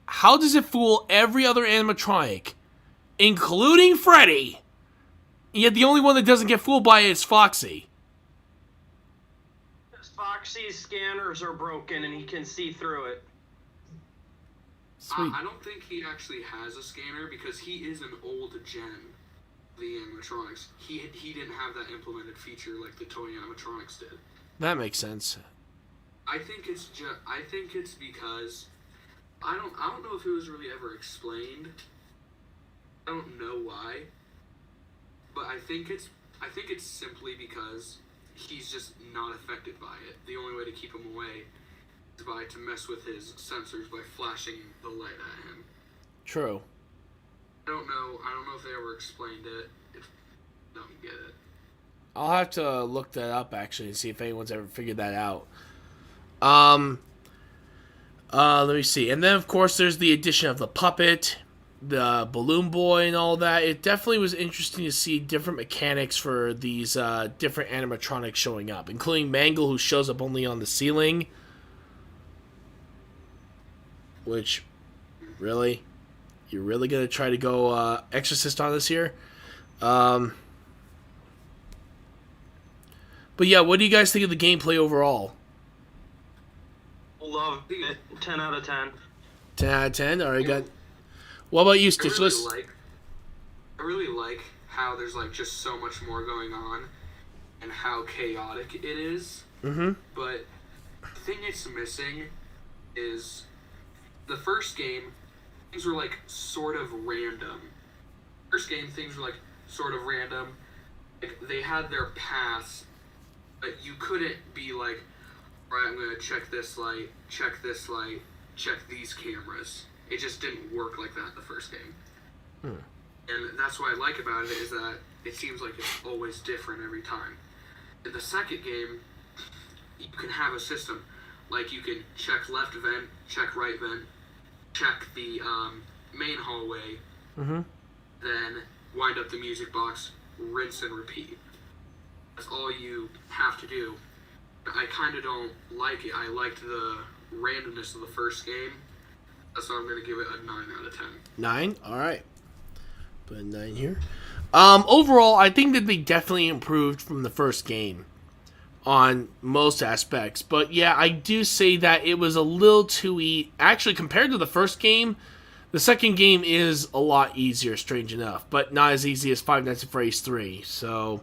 How does it fool every other animatronic, including Freddy, yet the only one that doesn't get fooled by it is Foxy? Because Foxy's scanners are broken and he can see through it. Sweet. I don't think he actually has a scanner because he is an old gen of the animatronics. He didn't have that implemented feature like the toy animatronics did. That makes sense. I think it's because I don't know if it was really ever explained. I don't know why, but I think it's simply because he's just not affected by it. The only way to keep him away is to mess with his sensors by flashing the light at him. True. I don't know if they ever explained it. If I don't get it. I'll have to look that up actually and see if anyone's ever figured that out. Let me see. And then of course there's the addition of the puppet, the balloon boy, and all that. It definitely was interesting to see different mechanics for these different animatronics showing up, including Mangle, who shows up only on the ceiling. Which, really? You're really gonna try to go Exorcist on us here? But yeah, what do you guys think of the gameplay overall? Love it. 10 out of 10. 10 out of 10? Alright, good. What about you, Stytchlessand? I really like how there's just so much more going on and how chaotic it is. Mm-hmm. But the thing it's missing is the first game, things were sort of random. First game, things were sort of random. They had their paths But you couldn't be like, right, I'm gonna check this light, check these cameras. It just didn't work like that in the first game. And that's what I like about it, is that it seems like it's always different every time. In the second game, you can have a system. Like, you can check left vent, check right vent, check the main hallway, then wind up the music box, rinse and repeat. That's all you have to do. I kind of don't like it. I liked the randomness of the first game. That's why I'm going to give it a 9 out of 10. 9? Alright. Put a 9 here. Overall, I think that they definitely improved from the first game on most aspects. But yeah, I do say that it was a little too easy. Actually, compared to the first game, the second game is a lot easier, strange enough. But not as easy as Five Nights at Freddy's 3. So,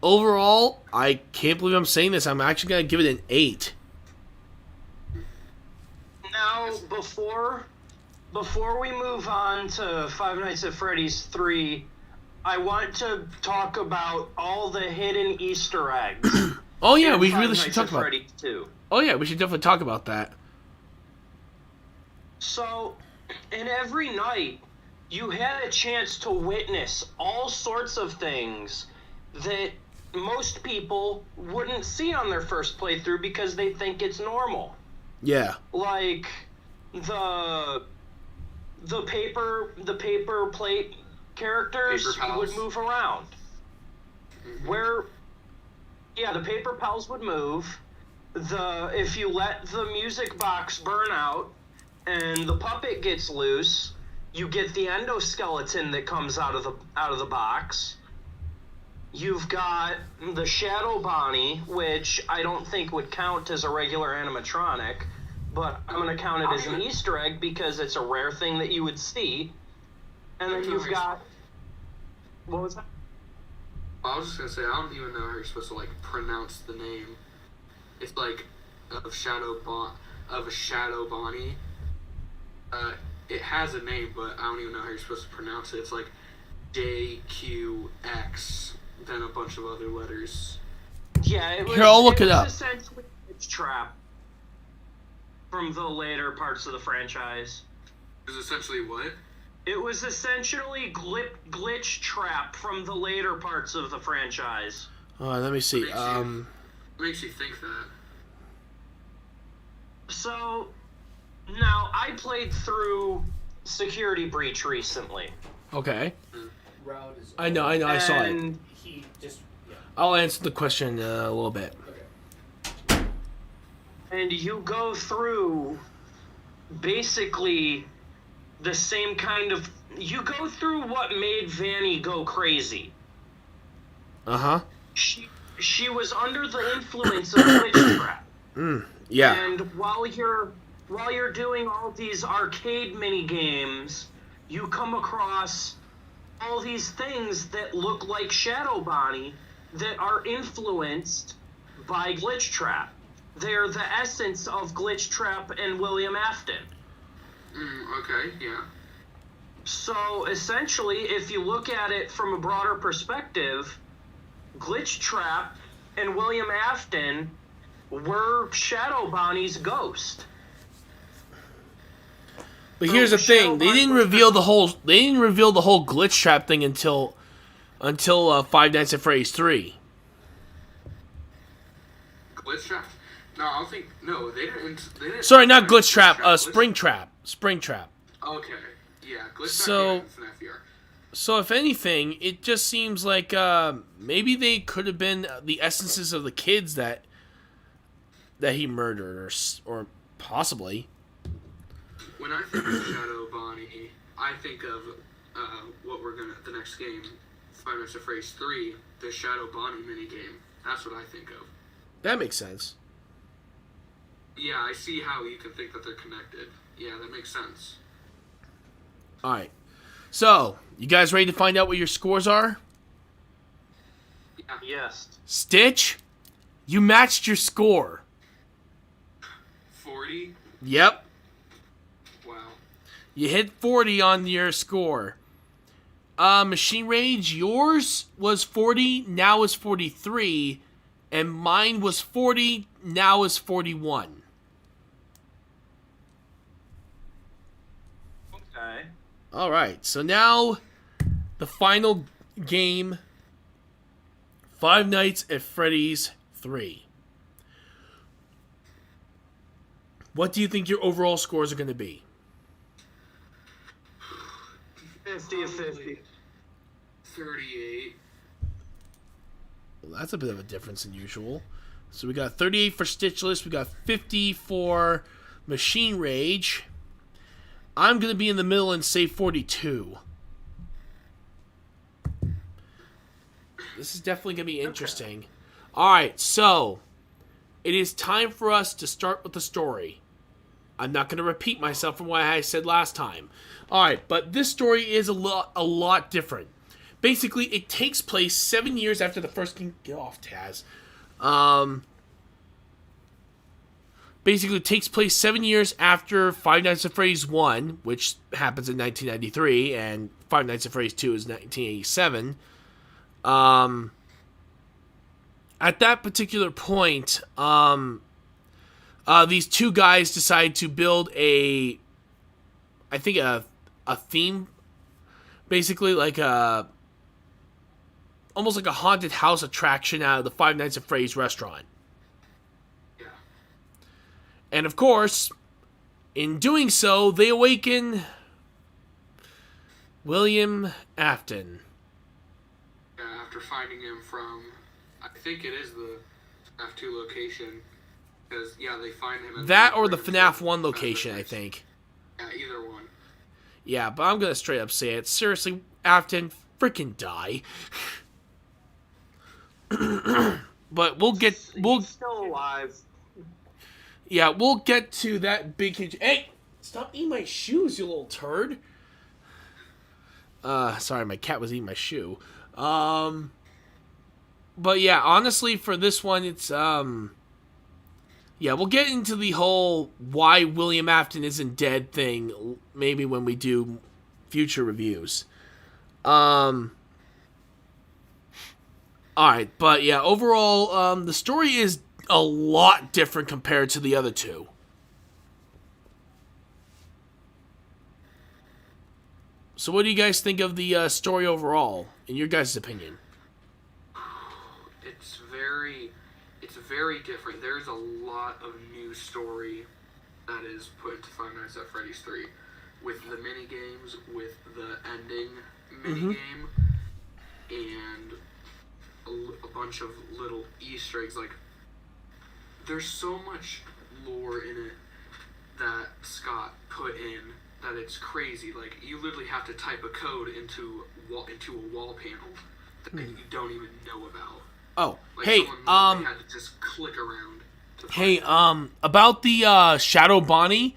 overall, I can't believe I'm saying this. I'm actually going to give it an 8. Now, before we move on to Five Nights at Freddy's 3, I want to talk about all the hidden Easter eggs. Oh yeah, we really should talk about Freddy's 2. Oh yeah, we should definitely talk about that. So, in every night, you had a chance to witness all sorts of things that most people wouldn't see on their first playthrough because they think it's normal. Yeah. Like the paper plate characters would move around. The paper pals would move. If you let the music box burn out and the puppet gets loose, you get the endoskeleton that comes out of the box. You've got the Shadow Bonnie, which I don't think would count as a regular animatronic, but I'm going to count it as an Easter egg because it's a rare thing that you would see. And then you've got... What was that? I was just going to say, I don't even know how you're supposed to, like, pronounce the name. It's like of a Shadow Bonnie. It has a name, but I don't even know how you're supposed to pronounce it. It's like JQX, then a bunch of other letters. Yeah, it was. Here, I'll look it up. Essentially, it's Trap from the later parts of the franchise. It was essentially what? It was essentially Glitch Trap from the later parts of the franchise. Let me see. Makes you think that. So, now, I played through Security Breach recently. Okay. Is I know, I saw it. He just... Yeah. I'll answer the question a little bit. Okay. And you go through basically the same kind of... You go through what made Vanny go crazy. Uh-huh. She was under the influence of Glitch Trap. Yeah. And while you're doing all these arcade mini games, you come across all these things that look like Shadow Bonnie that are influenced by Glitch Trap. They're the essence of Glitch Trap and William Afton. Okay, yeah. So essentially, if you look at it from a broader perspective, Glitch Trap and William Afton were Shadow Bonnie's ghost. But here's the thing: they didn't reveal the whole Glitch Trap thing until Five Nights at Freddy's 3. Glitch Trap? No, I don't think. No, they didn't. Sorry, not Glitch Trap. Spring Trap. Spring Trap. Okay. Yeah, Glitch Trap. So, FNaF VR. So if anything, it just seems like maybe they could have been the essences of the kids that he murdered, or possibly. When I think of Shadow Bonnie, I think of the next game, Five Nights at Freddy's 3, the Shadow Bonnie minigame. That's what I think of. That makes sense. Yeah, I see how you can think that they're connected. Yeah, that makes sense. Alright. So, you guys ready to find out what your scores are? Yeah. Yes. Stitch, you matched your score. 40? Yep. Wow. You hit 40 on your score. MachineRage, yours was 40, now is 43. and mine was 40, now is 41. Okay. All right, so now the final game, Five Nights at Freddy's 3. What do you think your overall scores are going to be? 50-50. 38. Well, that's a bit of a difference than usual. So we got 38 for Stytchlessand. We got 50 for MachineRage. I'm going to be in the middle and say 42. This is definitely going to be interesting. Okay. All right, so it is time for us to start with the story. I'm not going to repeat myself from what I said last time. All right, but this story is a lot different. Basically, it takes place 7 years after the first game. Get off, Taz. Basically, it takes place 7 years after Five Nights at Freddy's 1, which happens in 1993, and Five Nights at Freddy's 2 is 1987. At that particular point, these two guys decide to build a theme, basically like almost like a haunted house attraction out of the Five Nights at Freddy's restaurant. Yeah. And of course, in doing so, they awaken William Afton. Yeah, after finding him from, I think it is the FNaF 2 location. Because, yeah, they find him... That or the FNaF 1 location, I think. Yeah, either one. Yeah, but I'm going to straight up say it. Seriously, Afton, freaking die. But He's still alive. Yeah, we'll get to that big... Hey! Stop eating my shoes, you little turd. Sorry, my cat was eating my shoe. But yeah, honestly, for this one, it's... Yeah, we'll get into the whole why William Afton isn't dead thing maybe when we do future reviews. Alright, but yeah, overall, the story is a lot different compared to the other two. So what do you guys think of the story overall, in your guys' opinion? It's very different. There's a lot of new story that is put into Five Nights at Freddy's 3. With the mini games, with the ending mini game, and a bunch of little Easter eggs. Like, there's so much lore in it that Scott put in that it's crazy. Like, you literally have to type a code into a wall panel that you don't even know about. Oh, like, hey, someone had to just click around. Hey, about the Shadow Bonnie,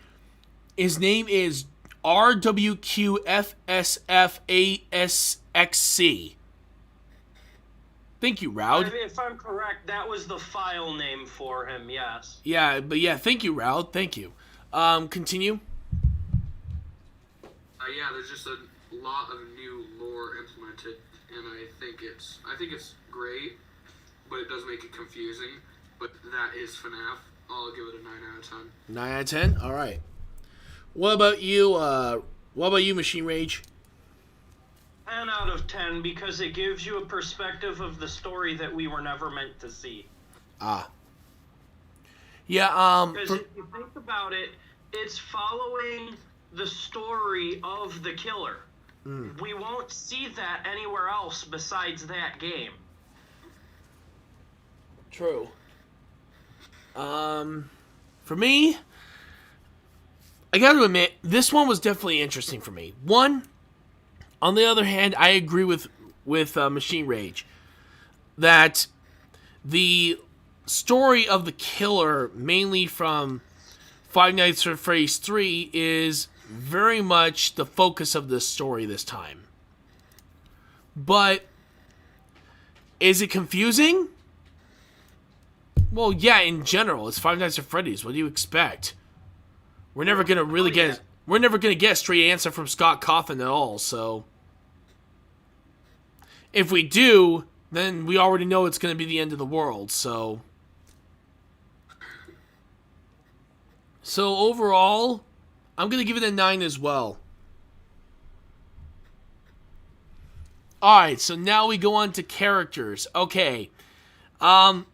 his name is RWQFSFASXC. Thank you, Raud. If I'm correct, that was the file name for him, yes. Yeah, but yeah, thank you, Raud. Thank you. Continue. Yeah, there's just a lot of new lore implemented, and I think it's great, but it does make it confusing. But that is FNaF. I'll give it a 9 out of 10. 9 out of 10? Alright. What about you, MachineRage? 10 out of 10, because it gives you a perspective of the story that we were never meant to see. Ah. Yeah, Because if you think about it, it's following the story of the killer. We won't see that anywhere else besides that game. True. For me, I gotta admit, this one was definitely interesting for me. One, on the other hand, I agree with MachineRage that the story of the killer, mainly from Five Nights at Freddy's 3, is very much the focus of this story this time. But is it confusing? Well, yeah, in general, it's Five Nights at Freddy's. What do you expect? We're never gonna really get a straight answer from Scott Cawthon at all. So, if we do, then we already know it's going to be the end of the world. So overall, I'm going to give it a 9 as well. Alright, so now we go on to characters. Okay. I'm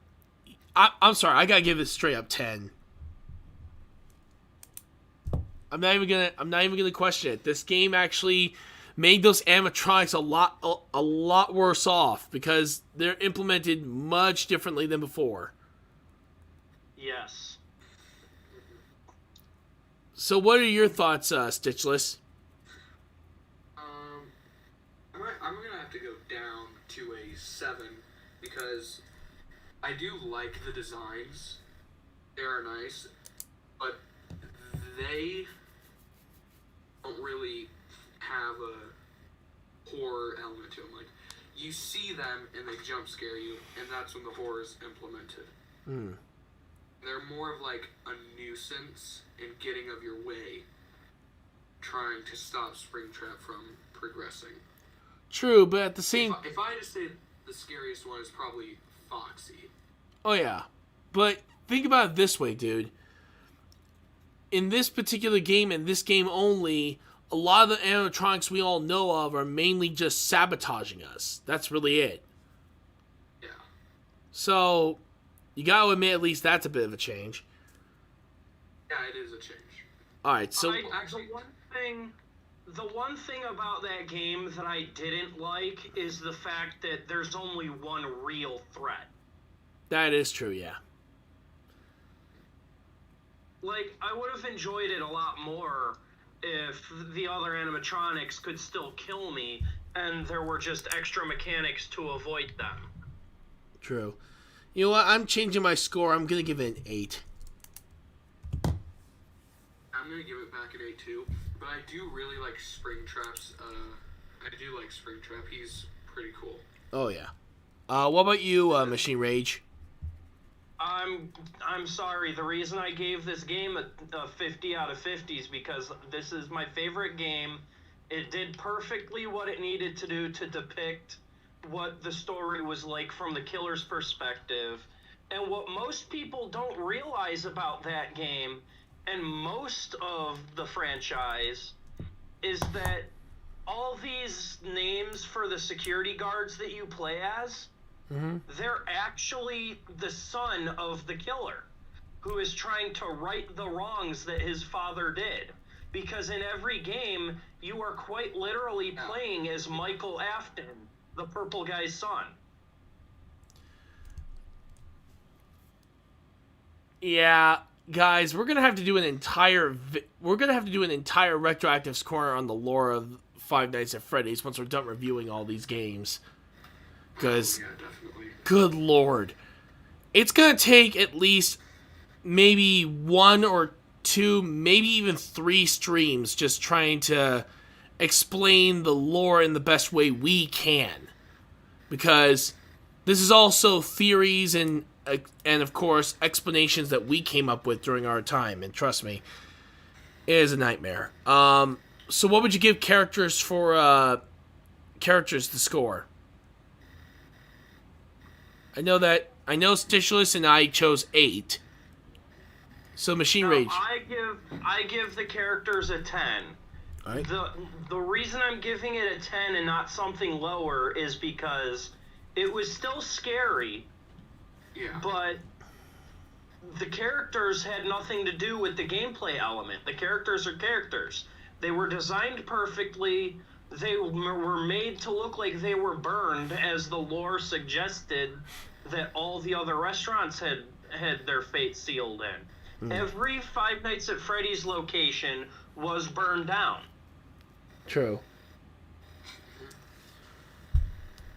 sorry, I gotta give it straight up 10. I'm not even gonna question it. This game actually made those animatronics a lot worse off because they're implemented much differently than before. Yes. So what are your thoughts, Stytchless? I'm gonna have to go down to a 7 because I do like the designs. They are nice, but they don't really have a horror element to them. Like, you see them and they jump scare you, and that's when the horror is implemented. They're more of like a nuisance in getting of your way, trying to stop Springtrap from progressing. True, but at the same... If I had to say the scariest one is probably Foxy. Oh, yeah. But think about it this way, dude. In this particular game, and this game only, a lot of the animatronics we all know of are mainly just sabotaging us. That's really it. Yeah. So, you gotta admit at least that's a bit of a change. Yeah, it is a change. Alright, so... The one thing about that game that I didn't like is the fact that there's only one real threat. That is true, yeah. Like, I would have enjoyed it a lot more if the other animatronics could still kill me and there were just extra mechanics to avoid them. True. You know what? I'm changing my score. I'm going to give it an 8. I'm going to give it back an 8 too. But I do really like Springtrap's, I do like Springtrap. He's pretty cool. Oh, yeah. What about you, MachineRage? I'm sorry. The reason I gave this game a 50 out of 50 is because this is my favorite game. It did perfectly what it needed to do to depict what the story was like from the killer's perspective. And what most people don't realize about that game, and most of the franchise, is that all these names for the security guards that you play as, they're actually the son of the killer, who is trying to right the wrongs that his father did. Because in every game, you are quite literally playing as Michael Afton, the purple guy's son. Yeah, guys, we're gonna have to do an entire RetroActive's corner on the lore of Five Nights at Freddy's once we're done reviewing all these games. Because, good lord, it's gonna take at least maybe 1 or 2, maybe even 3 streams just trying to explain the lore in the best way we can. Because this is also theories and of course explanations that we came up with during our time, and trust me, it is a nightmare. So what would you give characters for characters to score? I know Stytchless and I chose 8. So MachineRage. I give the characters a 10. All right. The reason I'm giving it a 10 and not something lower is because it was still scary. Yeah. But the characters had nothing to do with the gameplay element. The characters are characters. They were designed perfectly. They were made to look like they were burned, as the lore suggested that all the other restaurants had their fate sealed in. Every Five Nights at Freddy's location was burned down. True.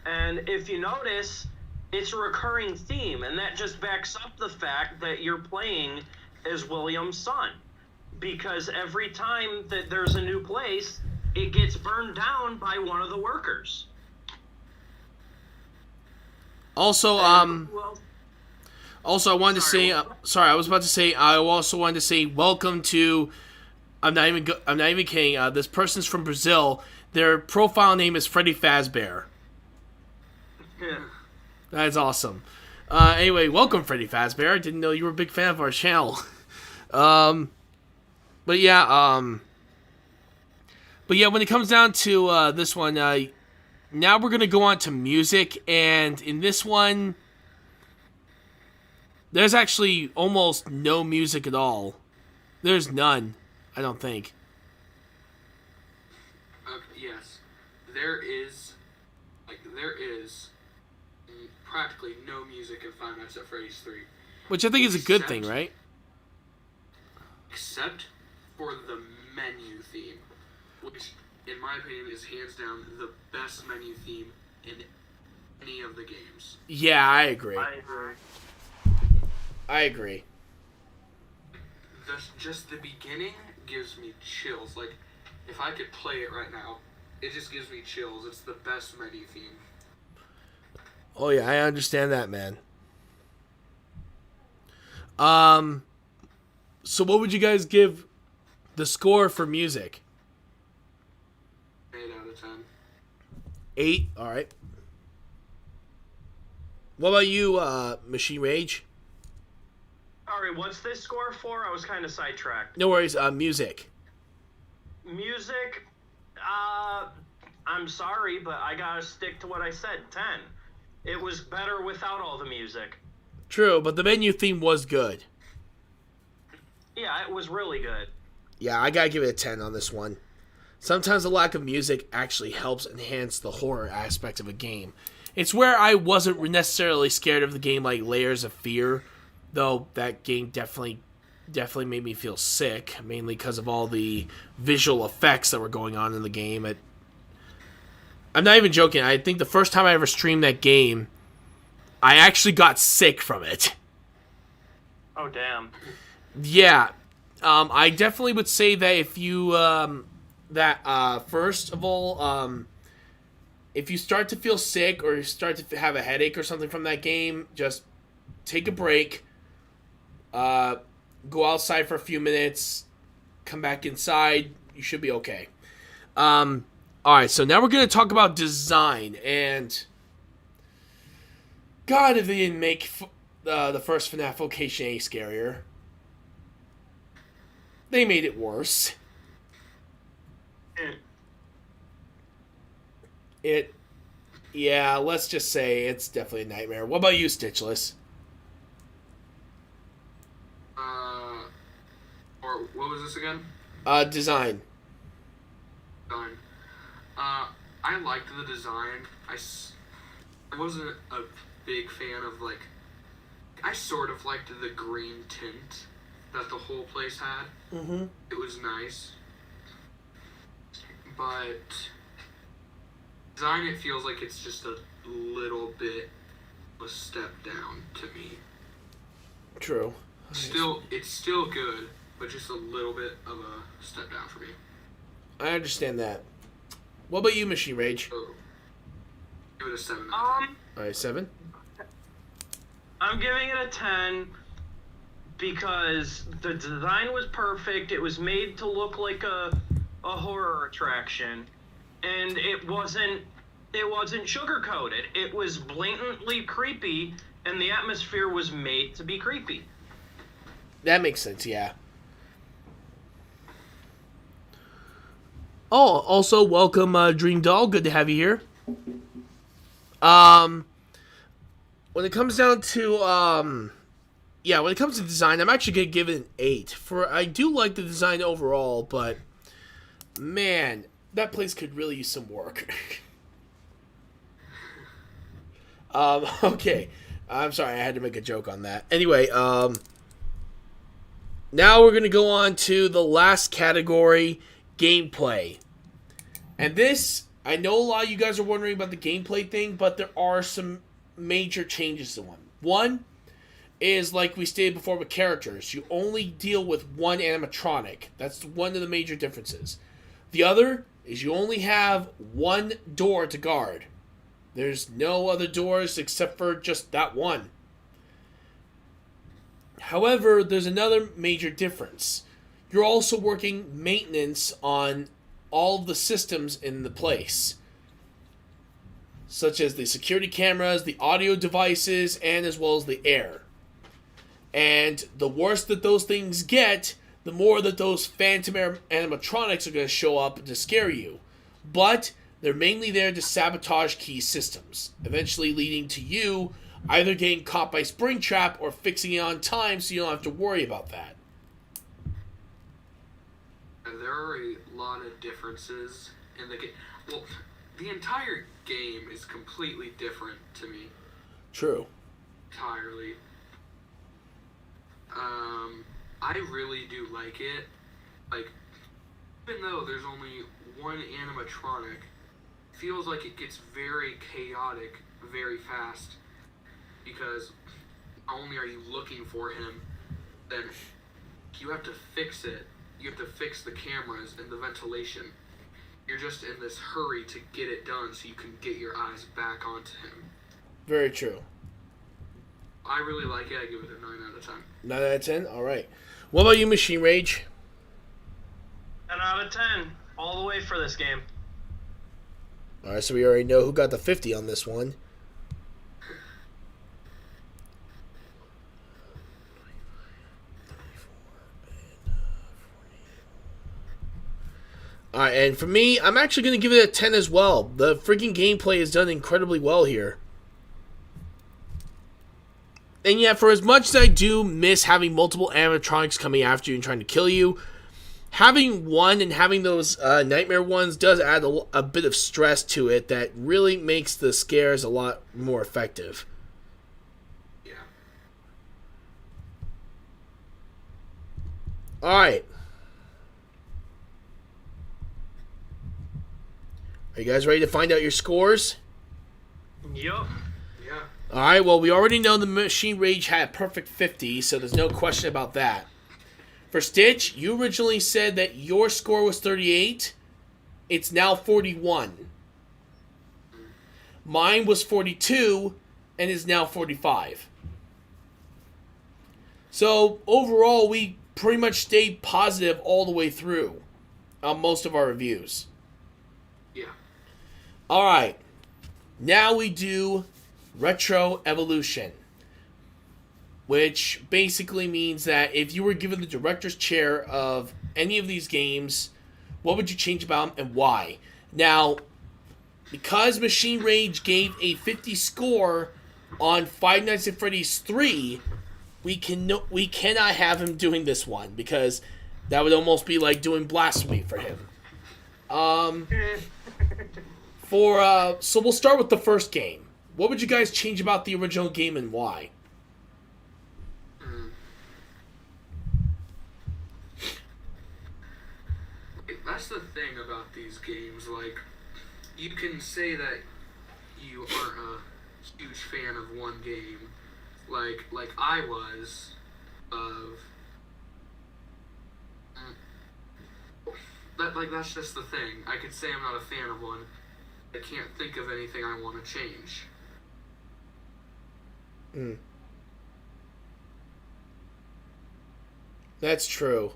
And if you notice, it's a recurring theme, and that just backs up the fact that you're playing as William's son. Because every time that there's a new place, it gets burned down by one of the workers. Also, I wanted to say, I also wanted to say, welcome to, I'm not even kidding, this person's from Brazil. Their profile name is Freddy Fazbear. Yeah. That's awesome. Anyway, welcome, Freddy Fazbear. I didn't know you were a big fan of our channel. But yeah, when it comes down to this one, now we're gonna go on to music, and in this one, there's actually almost no music at all. There's none, I don't think. Yes, there is practically no music in Five Nights at Freddy's 3. Which I think is a good thing, right? Except for the menu theme, which, in my opinion, is hands down the best menu theme in any of the games. Yeah, I agree. Just the beginning gives me chills. Like, if I could play it right now, it just gives me chills. It's the best menu theme. Oh yeah, I understand that, man. So what would you guys give the score for music? 8 out of 10. 8? Alright. What about you, MachineRage? Alright, what's this score for? I was kind of sidetracked. No worries, music. Music, I'm sorry, but I gotta stick to what I said, 10. It was better without all the music. True, but the menu theme was good. Yeah, it was really good. Yeah, I gotta give it a 10 on this one. Sometimes the lack of music actually helps enhance the horror aspect of a game. It's where I wasn't necessarily scared of the game like Layers of Fear, though that game definitely made me feel sick, mainly because of all the visual effects that were going on in the game. I'm not even joking. I think the first time I ever streamed that game, I actually got sick from it. Oh, damn. Yeah. I definitely would say that if you, first of all, if you start to feel sick or you start to have a headache or something from that game, just take a break, go outside for a few minutes, come back inside, you should be okay. Alright, so now we're going to talk about design, and God, if they didn't make the first FNaF location any scarier. They made it worse. Yeah, let's just say it's definitely a nightmare. What about you, Stytchless? Or what was this again? Design. I liked the design. I wasn't a big fan of, like, I sort of liked the green tint that the whole place had. Mm-hmm. It was nice. But design, it feels like it's just a little bit of a step down to me. True. It's still good, but just a little bit of a step down for me. I understand that. What about you, MachineRage? Oh, give it a 7. Alright, 7? I'm giving it a 10 because the design was perfect. It was made to look like a horror attraction, and it wasn't sugar-coated. It was blatantly creepy, and the atmosphere was made to be creepy. That makes sense, yeah. Oh, also, welcome, Dream Doll. Good to have you here. When it comes down to, when it comes to design, I'm actually going to give it an 8. I do like the design overall, but, man, that place could really use some work. Okay. I'm sorry, I had to make a joke on that. Anyway, now we're going to go on to the last category, gameplay. And this, I know a lot of you guys are wondering about the gameplay thing, but there are some major changes to one. One is, like we stated before with characters, you only deal with one animatronic. That's one of the major differences. The other is you only have one door to guard. There's no other doors except for just that one. However, there's another major difference. You're also working maintenance on all of the systems in the place. such as the security cameras, the audio devices, and as well as the air. And the worse that those things get, the more that those phantom animatronics are going to show up to scare you. But they're mainly there to sabotage key systems, eventually leading to you either getting caught by Springtrap or fixing it on time so you don't have to worry about that. And there are a lot of differences in the game. Well, the entire game is completely different to me. True. Entirely. I really do like it. Like, even though there's only one animatronic, it feels like it gets very chaotic very fast. Because not only are you looking for him, then you have to fix it. You have to fix the cameras and the ventilation. You're just in this hurry to get it done so you can get your eyes back onto him. Very true. I really like it. I give it a 9 out of 10. 9 out of 10? Alright. What about you, MachineRage? 10 out of 10. All the way for this game. Alright, so we already know who got the 50 on this one. Alright, and for me, I'm actually going to give it a 10 as well. The freaking gameplay is done incredibly well here. And yeah, for as much as I do miss having multiple animatronics coming after you and trying to kill you, having one and having those nightmare ones does add a bit of stress to it that really makes the scares a lot more effective. Yeah. Alright. Are you guys ready to find out your scores? Yup. Yeah. Alright, well, we already know the MachineRage had a perfect 50, so there's no question about that. For Stitch, you originally said that your score was 38. It's now 41. Mine was 42, and is now 45. So, overall, we pretty much stayed positive all the way through on most of our reviews. Yeah. Alright, now we do Retro Evolution, which basically means that if you were given the director's chair of any of these games, what would you change about them and why? Now, because MachineRage gave a 50 score on Five Nights at Freddy's 3, we cannot have him doing this one, because that would almost be like doing blasphemy for him. So we'll start with the first game. What would you guys change about the original game and why? That's the thing about these games. Like, you can say that you aren't a huge fan of one game, like I was of. That's just the thing. I could say I'm not a fan of one. I can't think of anything I want to change. That's true.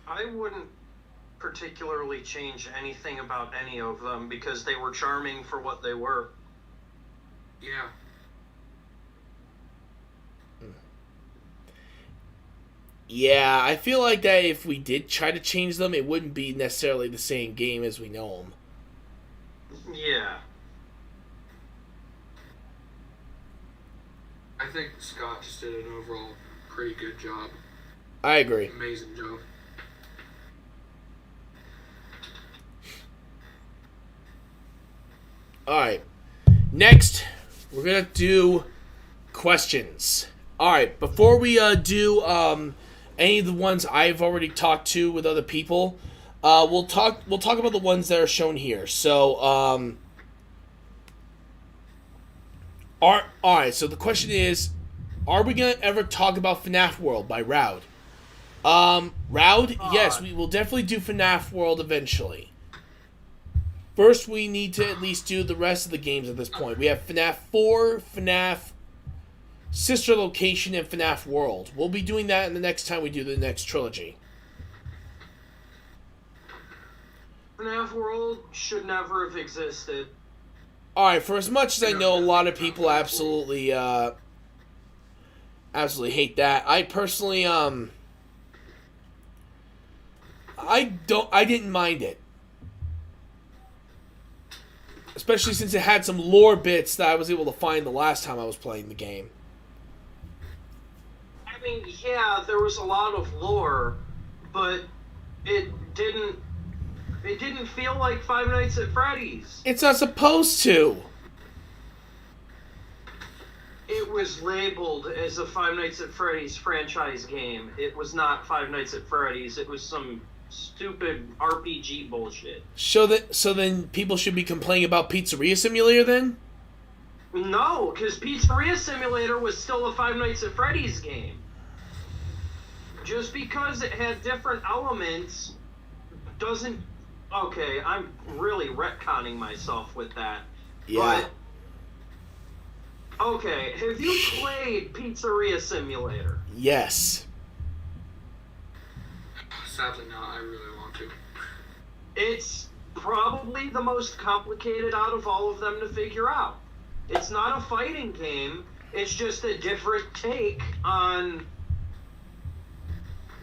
I wouldn't particularly change anything about any of them because they were charming for what they were. Yeah. Yeah, I feel like that if we did try to change them, it wouldn't be necessarily the same game as we know them. Yeah. I think Scott just did an overall pretty good job. I agree. Amazing job. Alright. Next, we're going to do questions. Alright, before we do any of the ones I've already talked to with other people, we'll talk about the ones that are shown here. So, alright, so the question is, are we going to ever talk about FNaF World by Roud? Roud, yes, we will definitely do FNaF World eventually. First, we need to at least do the rest of the games at this point. We have FNaF 4, FNaF Sister Location, and FNaF World. We'll be doing that in the next time we do the next trilogy. FNaF world should never have existed. Alright, for as much as I know a lot of people absolutely hate that, I personally, I didn't mind it. Especially since it had some lore bits that I was able to find the last time I was playing the game. I mean, yeah, there was a lot of lore, but it didn't feel like Five Nights at Freddy's. It's not supposed to. It was labeled as a Five Nights at Freddy's franchise game. It was not Five Nights at Freddy's. It was some stupid RPG bullshit. So then people should be complaining about Pizzeria Simulator then? No, because Pizzeria Simulator was still a Five Nights at Freddy's game. Just because it had different elements doesn't... Okay, I'm really retconning myself with that. Yeah. But, okay, have you played Pizzeria Simulator? Yes. Sadly not, I really want to. It's probably the most complicated out of all of them to figure out. It's not a fighting game, it's just a different take on...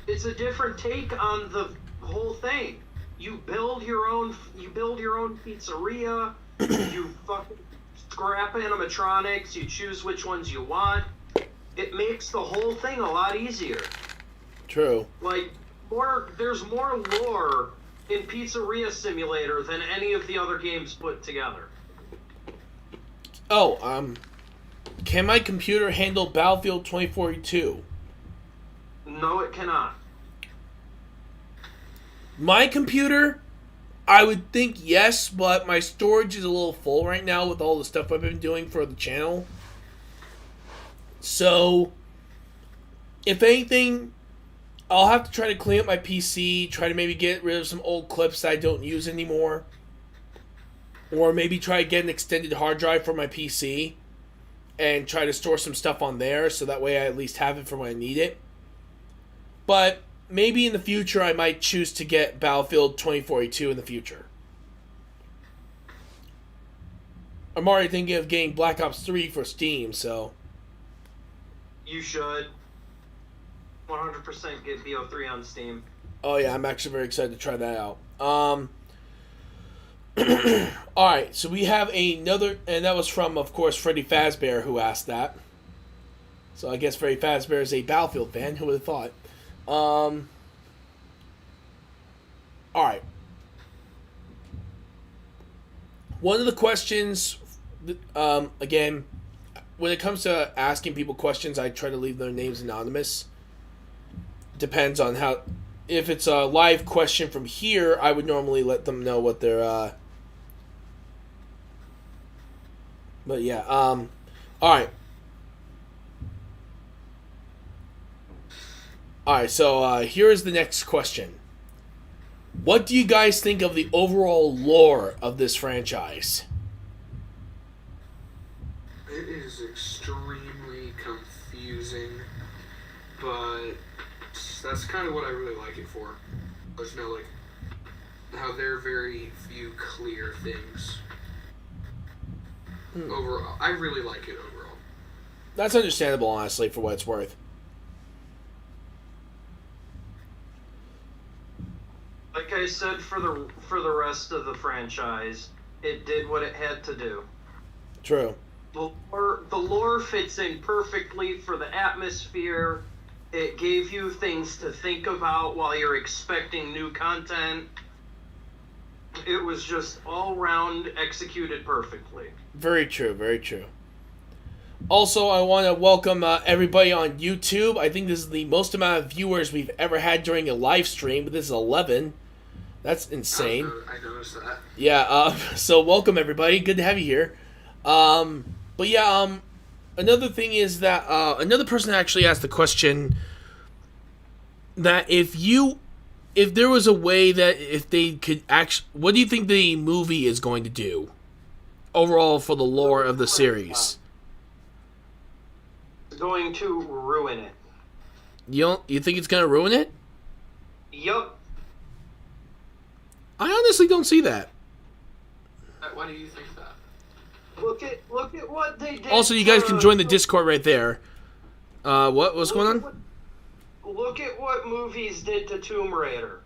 It's a different take on the whole thing. You build your own pizzeria, you fucking scrap animatronics, you choose which ones you want. It makes the whole thing a lot easier. True. Like, there's more lore in Pizzeria Simulator than any of the other games put together. Oh, can my computer handle Battlefield 2042? No, it cannot. My computer, I would think yes, but my storage is a little full right now with all the stuff I've been doing for the channel. So, if anything, I'll have to try to clean up my PC, try to maybe get rid of some old clips that I don't use anymore. Or maybe try to get an extended hard drive for my PC and try to store some stuff on there so that way I at least have it for when I need it. But maybe in the future I might choose to get Battlefield 2042 in the future. I'm already thinking of getting Black Ops 3 for Steam, so... You should 100% get BO3 on Steam. Oh yeah, I'm actually very excited to try that out. Alright, so we have another, and that was from, of course, Freddy Fazbear, who asked that. So I guess Freddy Fazbear is a Battlefield fan, who would have thought. Alright. One of the questions, again, when it comes to asking people questions, I try to leave their names anonymous. Depends on how... If it's a live question from here, I would normally let them know what their... But yeah, alright. Alright, so here is the next question. What do you guys think of the overall lore of this franchise? It is extremely confusing, but that's kind of what I really like it for. There's no, like, how there are very few clear things. Overall, I really like it overall. That's understandable, honestly, for what it's worth. Like I said, for the rest of the franchise, it did what it had to do. True. The lore fits in perfectly for the atmosphere. It gave you things to think about while you're expecting new content. It was just all round executed perfectly. Very true, very true. Also, I want to welcome everybody on YouTube. I think this is the most amount of viewers we've ever had during a live stream, but this is 11. That's insane. I noticed that. Yeah, so welcome everybody. Good to have you here. But yeah, another thing is that another person actually asked the question that if there was a way that if they could actually... What do you think the movie is going to do overall for the lore of the series? Going to ruin it. You think it's going to ruin it? Yup. I honestly don't see that. Why do you think that? Look at what they did. Also, you guys can join the Discord right there. What's going on? Look at what movies did to Tomb Raider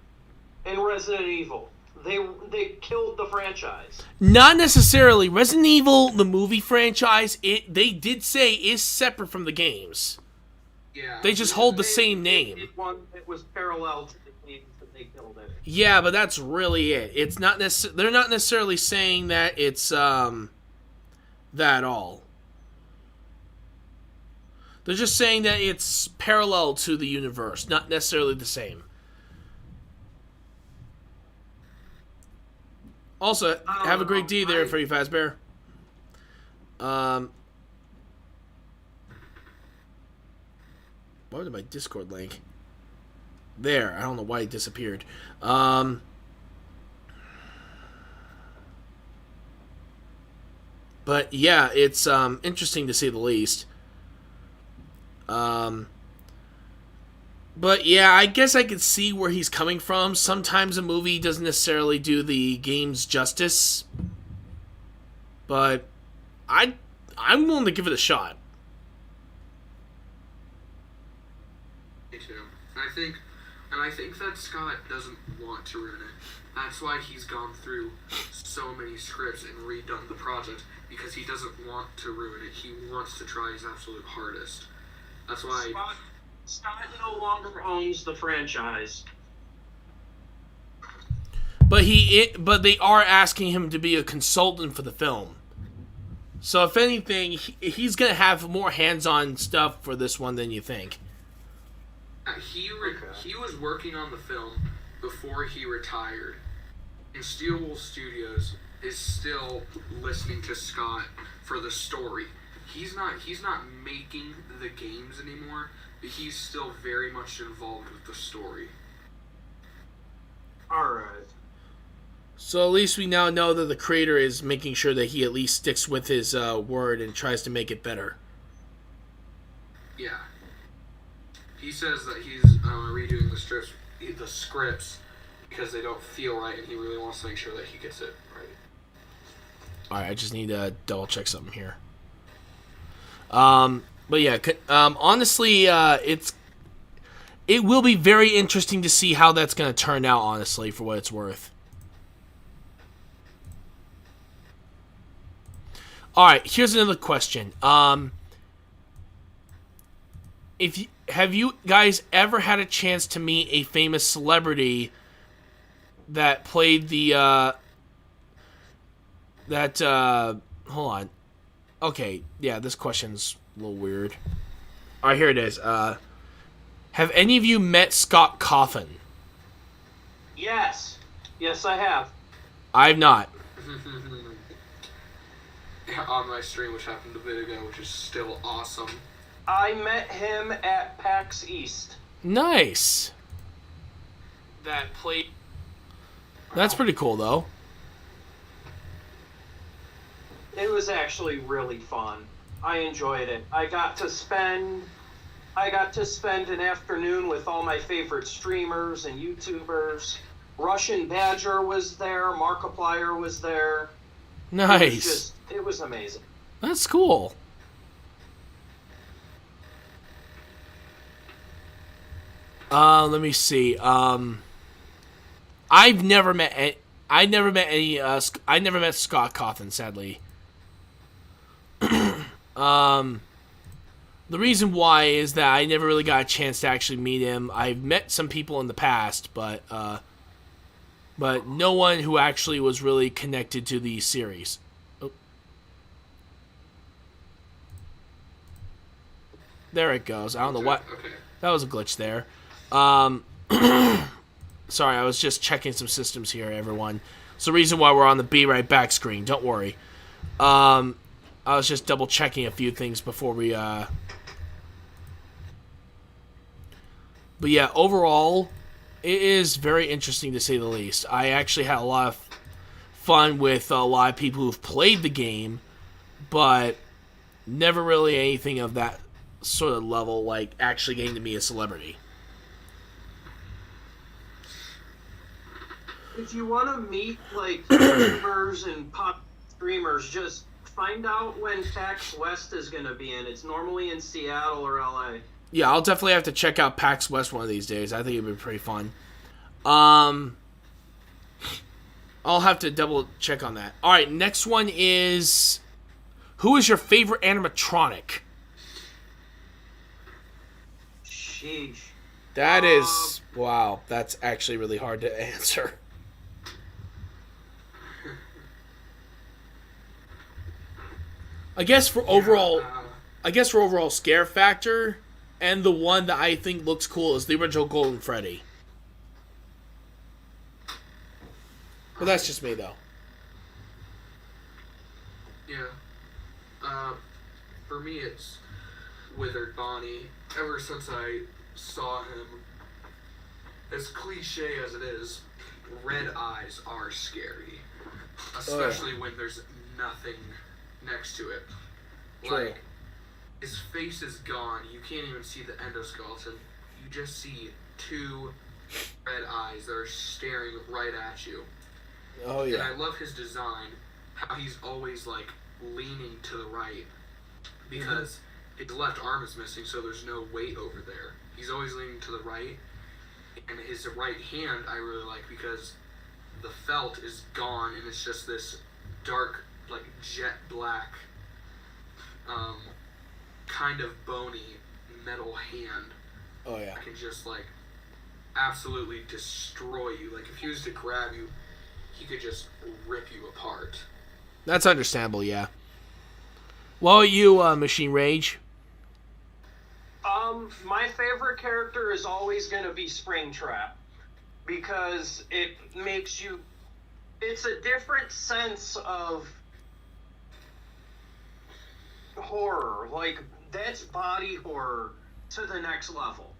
and Resident Evil. They killed the franchise. Not necessarily. Resident Evil, the movie franchise, they did say is separate from the games. Yeah. They just hold the same name. It was parallel to the games that they killed it. Yeah, but that's really it. It's not they're not necessarily saying that it's that at all. They're just saying that it's parallel to the universe, not necessarily the same. Also, have a great day there for you, Fazbear. What was my Discord link? There. I don't know why it disappeared. But yeah, it's interesting to say the least. But yeah, I guess I could see where he's coming from. Sometimes a movie doesn't necessarily do the game's justice, but I'm willing to give it a shot. Me too. And I think that Scott doesn't want to ruin it. That's why he's gone through so many scripts and redone the project, because he doesn't want to ruin it. He wants to try his absolute hardest. That's why Scott no longer owns the franchise. But they are asking him to be a consultant for the film. So if anything, he's going to have more hands-on stuff for this one than you think. He was working on the film before he retired. And Steelwolf Studios is still listening to Scott for the story. He's not making the games anymore, but he's still very much involved with the story. Alright. So at least we now know that the creator is making sure that he at least sticks with his word and tries to make it better. Yeah. He says that he's redoing the scripts because they don't feel right, and he really wants to make sure that he gets it right. Alright, I just need to double check something here. But yeah, honestly, it will be very interesting to see how that's going to turn out, honestly, for what it's worth. Alright, here's another question. Have you guys ever had a chance to meet a famous celebrity that played the, hold on. Okay, yeah, this question's a little weird. Alright, here it is. Have any of you met Scott Cawthon? Yes. Yes, I have. I've not. On my stream, which happened a bit ago, which is still awesome. I met him at PAX East. Nice. That's pretty cool, though. It was actually really fun. I enjoyed it. I got to spend an afternoon with all my favorite streamers and YouTubers. Russian Badger was there. Markiplier was there. Nice. It was amazing. That's cool. Let me see. I never met Scott Cawthon, sadly. The reason why is that I never really got a chance to actually meet him. I've met some people in the past, but no one who actually was really connected to the series. Oh. There it goes. I don't know what. Okay. That was a glitch there. Sorry, I was just checking some systems here, everyone. It's the reason why we're on the Be Right Back screen. Don't worry. I was just double checking a few things before we. But yeah, overall, it is very interesting to say the least. I actually had a lot of fun with a lot of people who've played the game, but never really anything of that sort of level, like actually getting to meet a celebrity. if you want to meet like YouTubers and pop streamers, just find out when PAX West is going to be in. It's normally in Seattle or LA. Yeah, I'll definitely have to check out PAX West one of these days. I think it'd be pretty fun. I'll have to double check on that. All right, next one is, who is your favorite animatronic? Sheesh. That is, wow, that's actually really hard to answer. I guess for overall scare factor, and the one that I think looks cool is the original Golden Freddy. But that's just me, though. Yeah. For me, it's Withered Bonnie. Ever since I saw him, as cliche as it is, red eyes are scary. Especially when there's nothing next to it. True. Like, his face is gone. You can't even see the endoskeleton. You just see two red eyes that are staring right at you. Oh, yeah. And I love his design, how he's always, like, leaning to the right, because his left arm is missing, so there's no weight over there. He's always leaning to the right, and his right hand I really like, because the felt is gone, and it's just this dark, like, jet black, kind of bony metal hand. Oh, yeah. That can just, like, absolutely destroy you. Like, if he was to grab you, he could just rip you apart. That's understandable, yeah. Well, you, MachineRage? My favorite character is always going to be Springtrap, because it makes you... It's a different sense of horror. Like, that's body horror to the next level.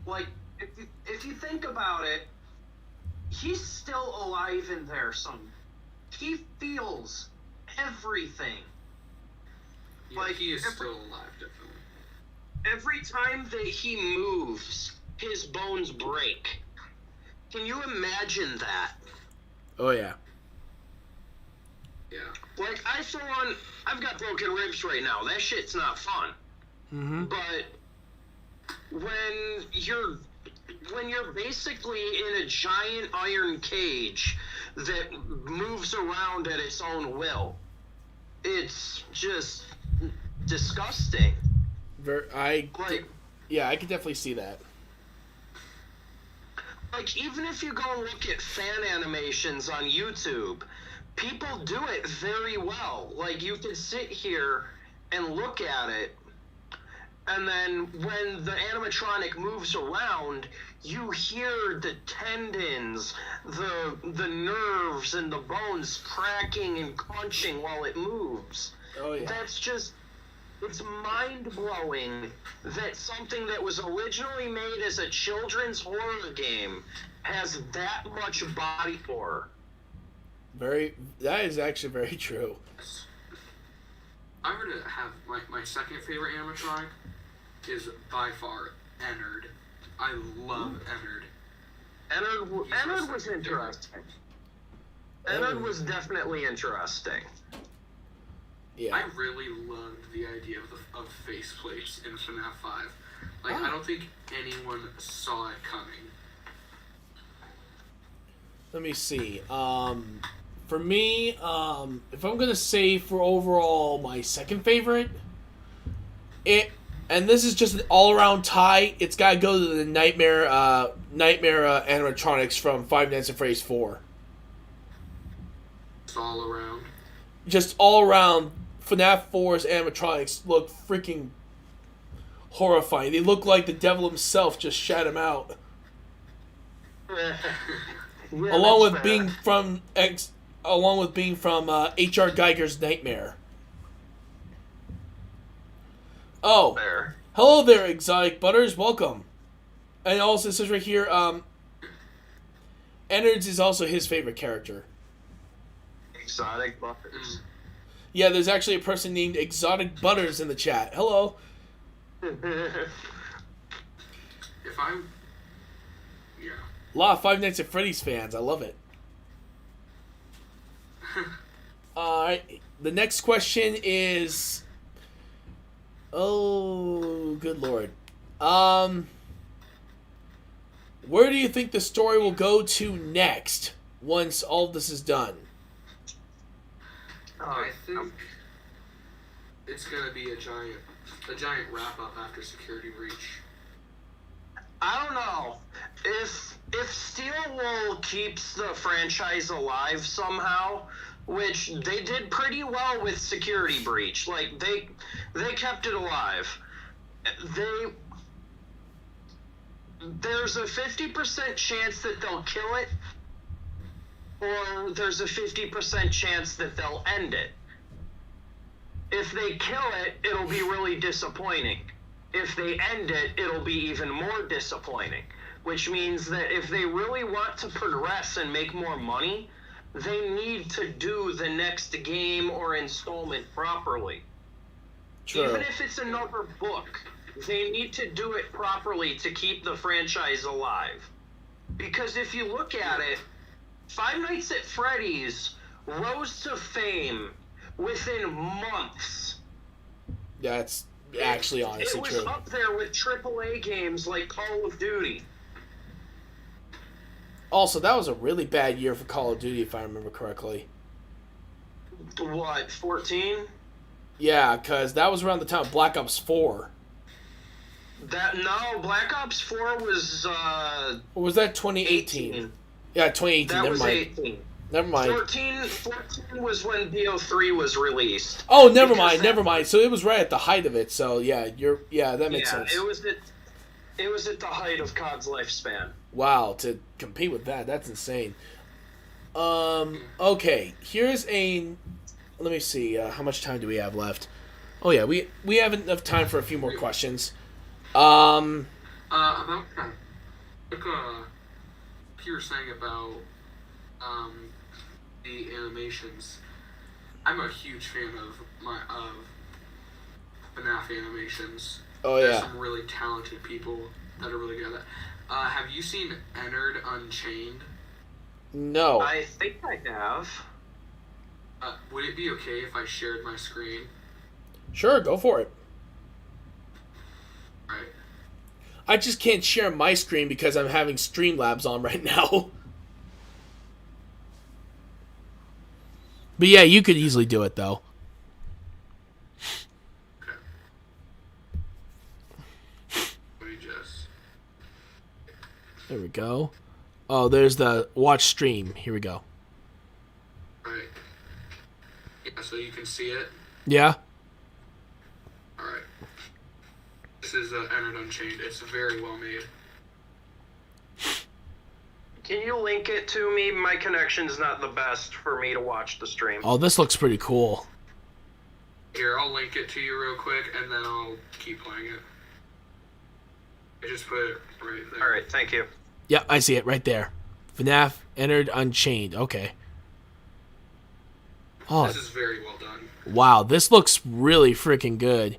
Like, if you think about it, he's still alive in there he feels everything. Yeah, like, he is still alive, definitely. Every time that he moves, his bones break. Can you imagine that? Oh, yeah. Yeah. Like, I've got broken ribs right now. That shit's not fun. But when you're basically in a giant iron cage that moves around at its own will, it's just disgusting. I can definitely see that. Like, even if you go and look at fan animations on YouTube, people do it very well. Like, you can sit here and look at it, and then when the animatronic moves around, you hear the tendons, the nerves, and the bones cracking and crunching while it moves. Oh, yeah. That's just... It's mind-blowing that something that was originally made as a children's horror game has that much body horror. That is actually very true. I were to have my second favorite animatronic is by far Ennard. I love Ennard. Ennard was interesting. Ennard was definitely interesting. Yeah. I really loved the idea of faceplates in FNaF 5. Like, I don't think anyone saw it coming. Let me see. For me, if I'm gonna say for overall my second favorite, and this is just an all-around tie, it's gotta go to the Nightmare animatronics from Five Nights at Freddy's 4. It's all around. Just all around, FNaF 4's animatronics look freaking horrifying. They look like the devil himself just shat him out. Along with being from H.R. Geiger's Nightmare. Oh, hello there, Exotic Butters. Welcome. And also, it says right here, Ennard's is also his favorite character. Exotic Butters. Yeah, there's actually a person named Exotic Butters in the chat. Hello. Yeah. A lot of Five Nights at Freddy's fans. I love it. Alright, the next question is... Oh, good lord. Where do you think the story will go to next once all this is done? I think it's gonna be a giant wrap up after Security Breach. I don't know. If Steelwool keeps the franchise alive somehow, which they did pretty well with Security Breach, like they kept it alive. There's a 50% chance that they'll kill it, or there's a 50% chance that they'll end it. If they kill it, it'll be really disappointing. If they end it, it'll be even more disappointing. Which means that if they really want to progress and make more money, they need to do the next game or installment properly. True. Even if it's another book, they need to do it properly to keep the franchise alive. Because if you look at it, Five Nights at Freddy's rose to fame within months. That's actually honestly true. It was up there with AAA games like Call of Duty. Also, that was a really bad year for Call of Duty, if I remember correctly. What, 14? Yeah, because that was around the time of Black Ops 4. No, Black Ops 4 was, Or was that 2018? 18. Yeah, 2018. That Never was mind. 18. Never mind. 14 was when BO3 was released. Oh, never mind. So it was right at the height of it. So yeah, that makes sense. It was at the height of COD's lifespan. Wow, to compete with that, that's insane. Okay, here's a... Let me see, how much time do we have left? Oh yeah, we have enough time for a few more questions. About like you were saying about the animations. I'm a huge fan of FNaF animations. Oh yeah. There's some really talented people that are really good at that. Have you seen Ennard Unchained? No. I think I have. Would it be okay if I shared my screen? Sure, go for it. Right. I just can't share my screen because I'm having Streamlabs on right now. But yeah, you could easily do it though. Okay. Let me just... There we go. Oh, there's the watch stream. Here we go. Right. Yeah, so you can see it. Yeah? Alright. This is Ennard Unchained. It's very well made. Can you link it to me? My connection's not the best for me to watch the stream. Oh, this looks pretty cool. Here, I'll link it to you real quick, and then I'll keep playing it. I just put it right there. Alright, thank you. Yeah, I see it right there. FNaF Ennard Unchained. Okay. Oh, This is very well done. wow, this looks really freaking good.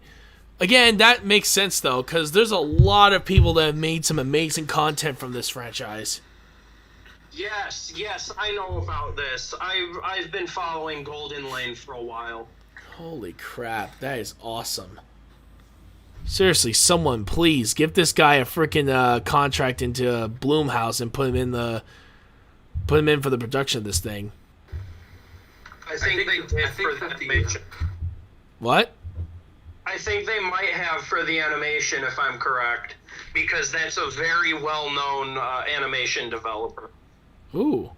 Again, that makes sense though, because there's a lot of people that have made some amazing content from this franchise. Yes, I know about this. I've been following Golden Lane for a while. Holy crap, that is awesome. Seriously, someone please give this guy a freaking contract into Bloomhouse and put him in for the production of this thing. I think they did for the animation. What? I think they might have for the animation, if I'm correct, because that's a very well-known animation developer. Ooh.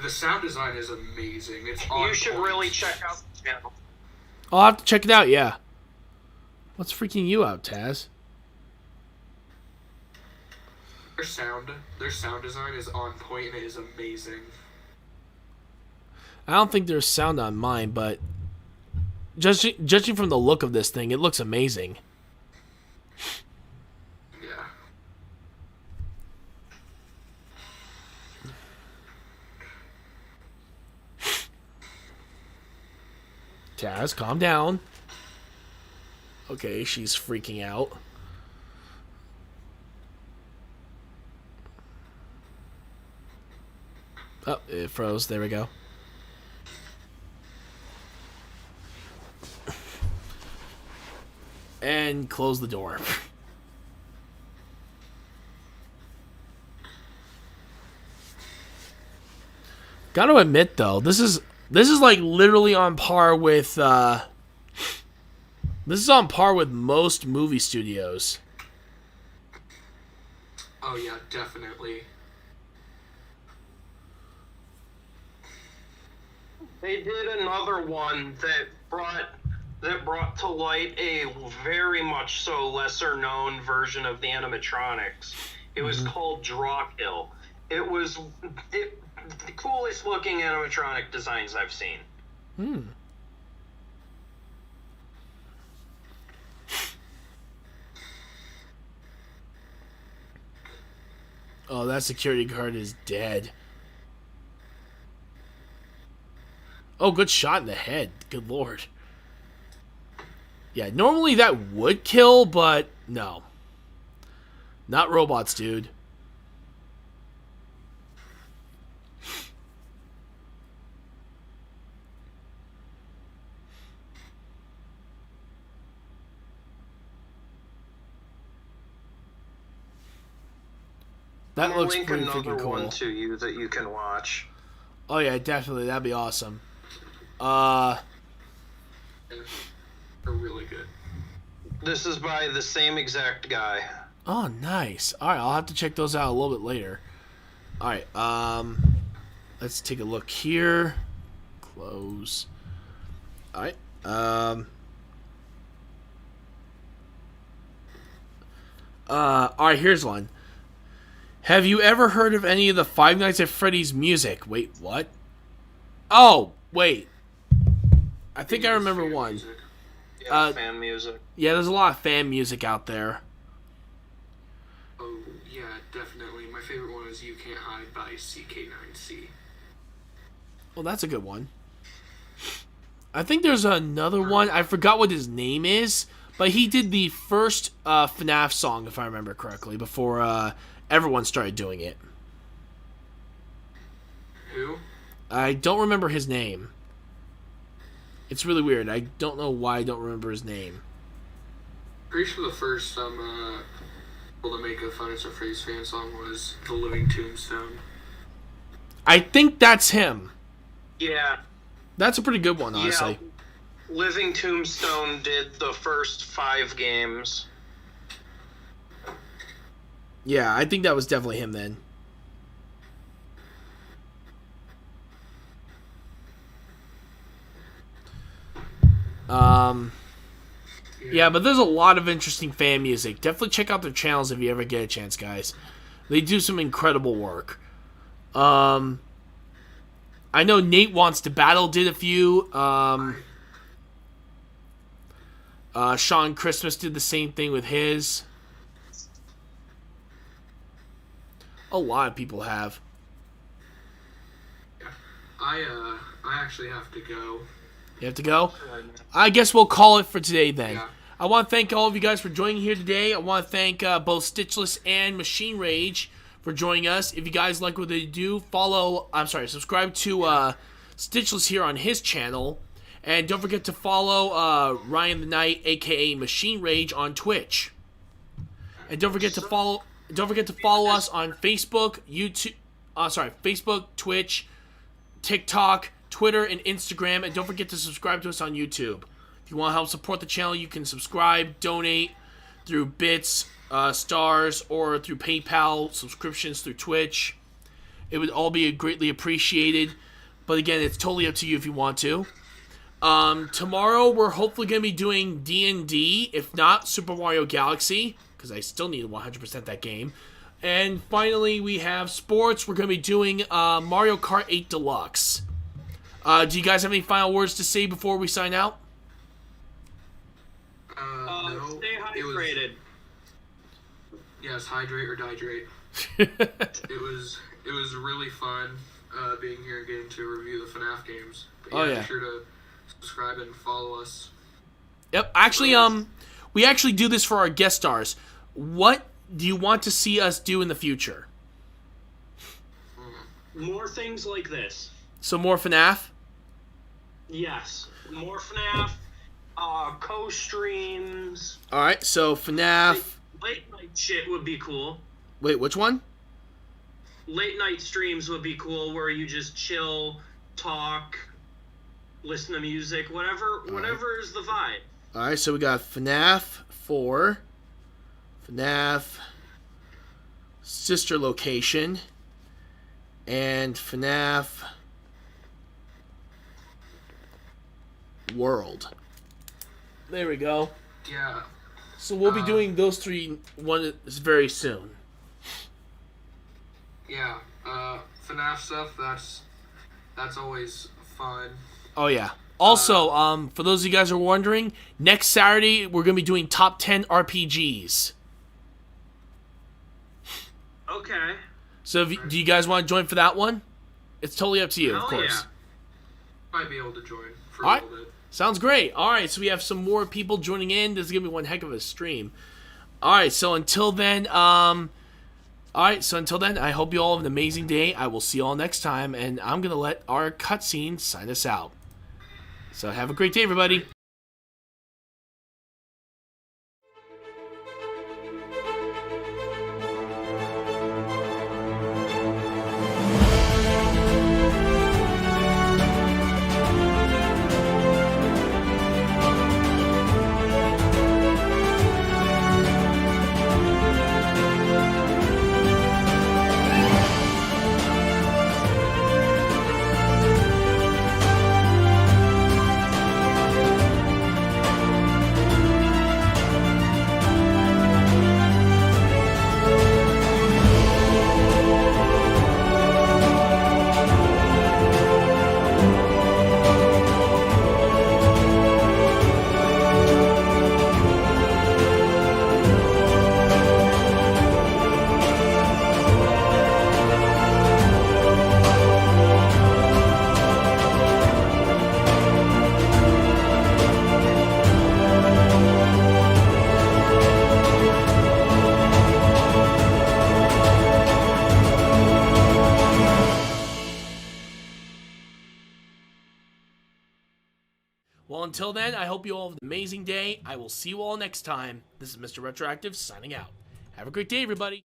The sound design is amazing. It's on You should point. really check out the channel. I'll have to check it out, yeah. What's freaking you out, Taz? Their sound design is on point and it is amazing. I don't think there's sound on mine, but judging from the look of this thing, it looks amazing. Yeah. Taz, calm down. Okay, she's freaking out. Oh, it froze. There we go. And close the door. Gotta admit though, this is like literally on par with this is on par with most movie studios. Oh yeah, definitely. They did another one that brought to light a very much so lesser known version of the animatronics. It was called Drawkill. It was the coolest looking animatronic designs I've seen. Oh, that security guard is dead. Oh, good shot in the head. Good lord. Yeah, normally that would kill, but no. Not robots, dude. That looks pretty freaking cool. Another one to you that you can watch. Oh yeah, definitely. That'd be awesome. They're really good. This is by the same exact guy. Oh, nice. All right, I'll have to check those out a little bit later. All right, let's take a look here. Close. All right. All right, here's one. Have you ever heard of any of the Five Nights at Freddy's music? Wait, what? Oh, wait. I think I remember one. Yeah, fan music. Yeah, there's a lot of fan music out there. Oh, yeah, definitely. My favorite one is You Can't Hide by CK9C. Well, that's a good one. I think there's another one. I forgot what his name is, but he did the first FNaF song, if I remember correctly, before everyone started doing it. Who? I don't remember his name. It's really weird. I don't know why I don't remember his name. Pretty sure the first people to make a Five Nights at Freddy's fan song was The Living Tombstone. I think that's him. Yeah. That's a pretty good one, honestly. Yeah. Living Tombstone did the first 5 games. Yeah, I think that was definitely him then. Yeah, but there's a lot of interesting fan music. Definitely check out their channels if you ever get a chance, guys. They do some incredible work. I know Nate Wants to Battle did a few. Sean Christmas did the same thing with his. A lot of people have. I actually have to go. You have to go? I guess we'll call it for today then. Yeah. I want to thank all of you guys for joining here today. I want to thank both Stytchlessand and MachineRage for joining us. If you guys like what they do, subscribe to Stytchless here on his channel. And don't forget to follow Ryan the Knight, aka MachineRage, on Twitch. And don't forget to follow us on Facebook, Facebook, Twitch, TikTok, Twitter, and Instagram. And don't forget to subscribe to us on YouTube. If you want to help support the channel, you can subscribe, donate through bits, stars, or through PayPal, subscriptions through Twitch. It would all be greatly appreciated. But again, it's totally up to you if you want to. Tomorrow, we're hopefully going to be doing D&D, if not Super Mario Galaxy, because I still need to 100% that game. And finally, we have sports. We're going to be doing Mario Kart 8 Deluxe. Do you guys have any final words to say before we sign out? No. Stay hydrated. Yes, hydrate or dihydrate. It was really fun being here and getting to review the FNaF games. But yeah, be sure to subscribe and follow us. Yep. Actually, we actually do this for our guest stars. What do you want to see us do in the future? More things like this. So more FNaF? Yes. More FNaF. co-streams. All right, so FNaF. Late night shit would be cool. Wait, which one? Late night streams would be cool, where you just chill, talk, listen to music, whatever is the vibe. All right, so we got FNaF 4, FNaF Sister Location, and FNaF World. There we go. Yeah. So we'll be doing those three very soon. Yeah. FNaF stuff, that's always fun. Oh yeah. Also, for those of you guys who are wondering, next Saturday we're going to be doing top 10 RPGs. Okay. So do you guys want to join for that one? It's totally up to you, of course. Yeah. Might be able to join for All a right. little bit. Sounds great. All right, so we have some more people joining in. This is going to be one heck of a stream. All right, so until then, I hope you all have an amazing day. I will see you all next time, and I'm going to let our cutscene sign us out. So have a great day, everybody. Well, until then, I hope you all have an amazing day. I will see you all next time. This is Mr. RetroActive signing out. Have a great day, everybody.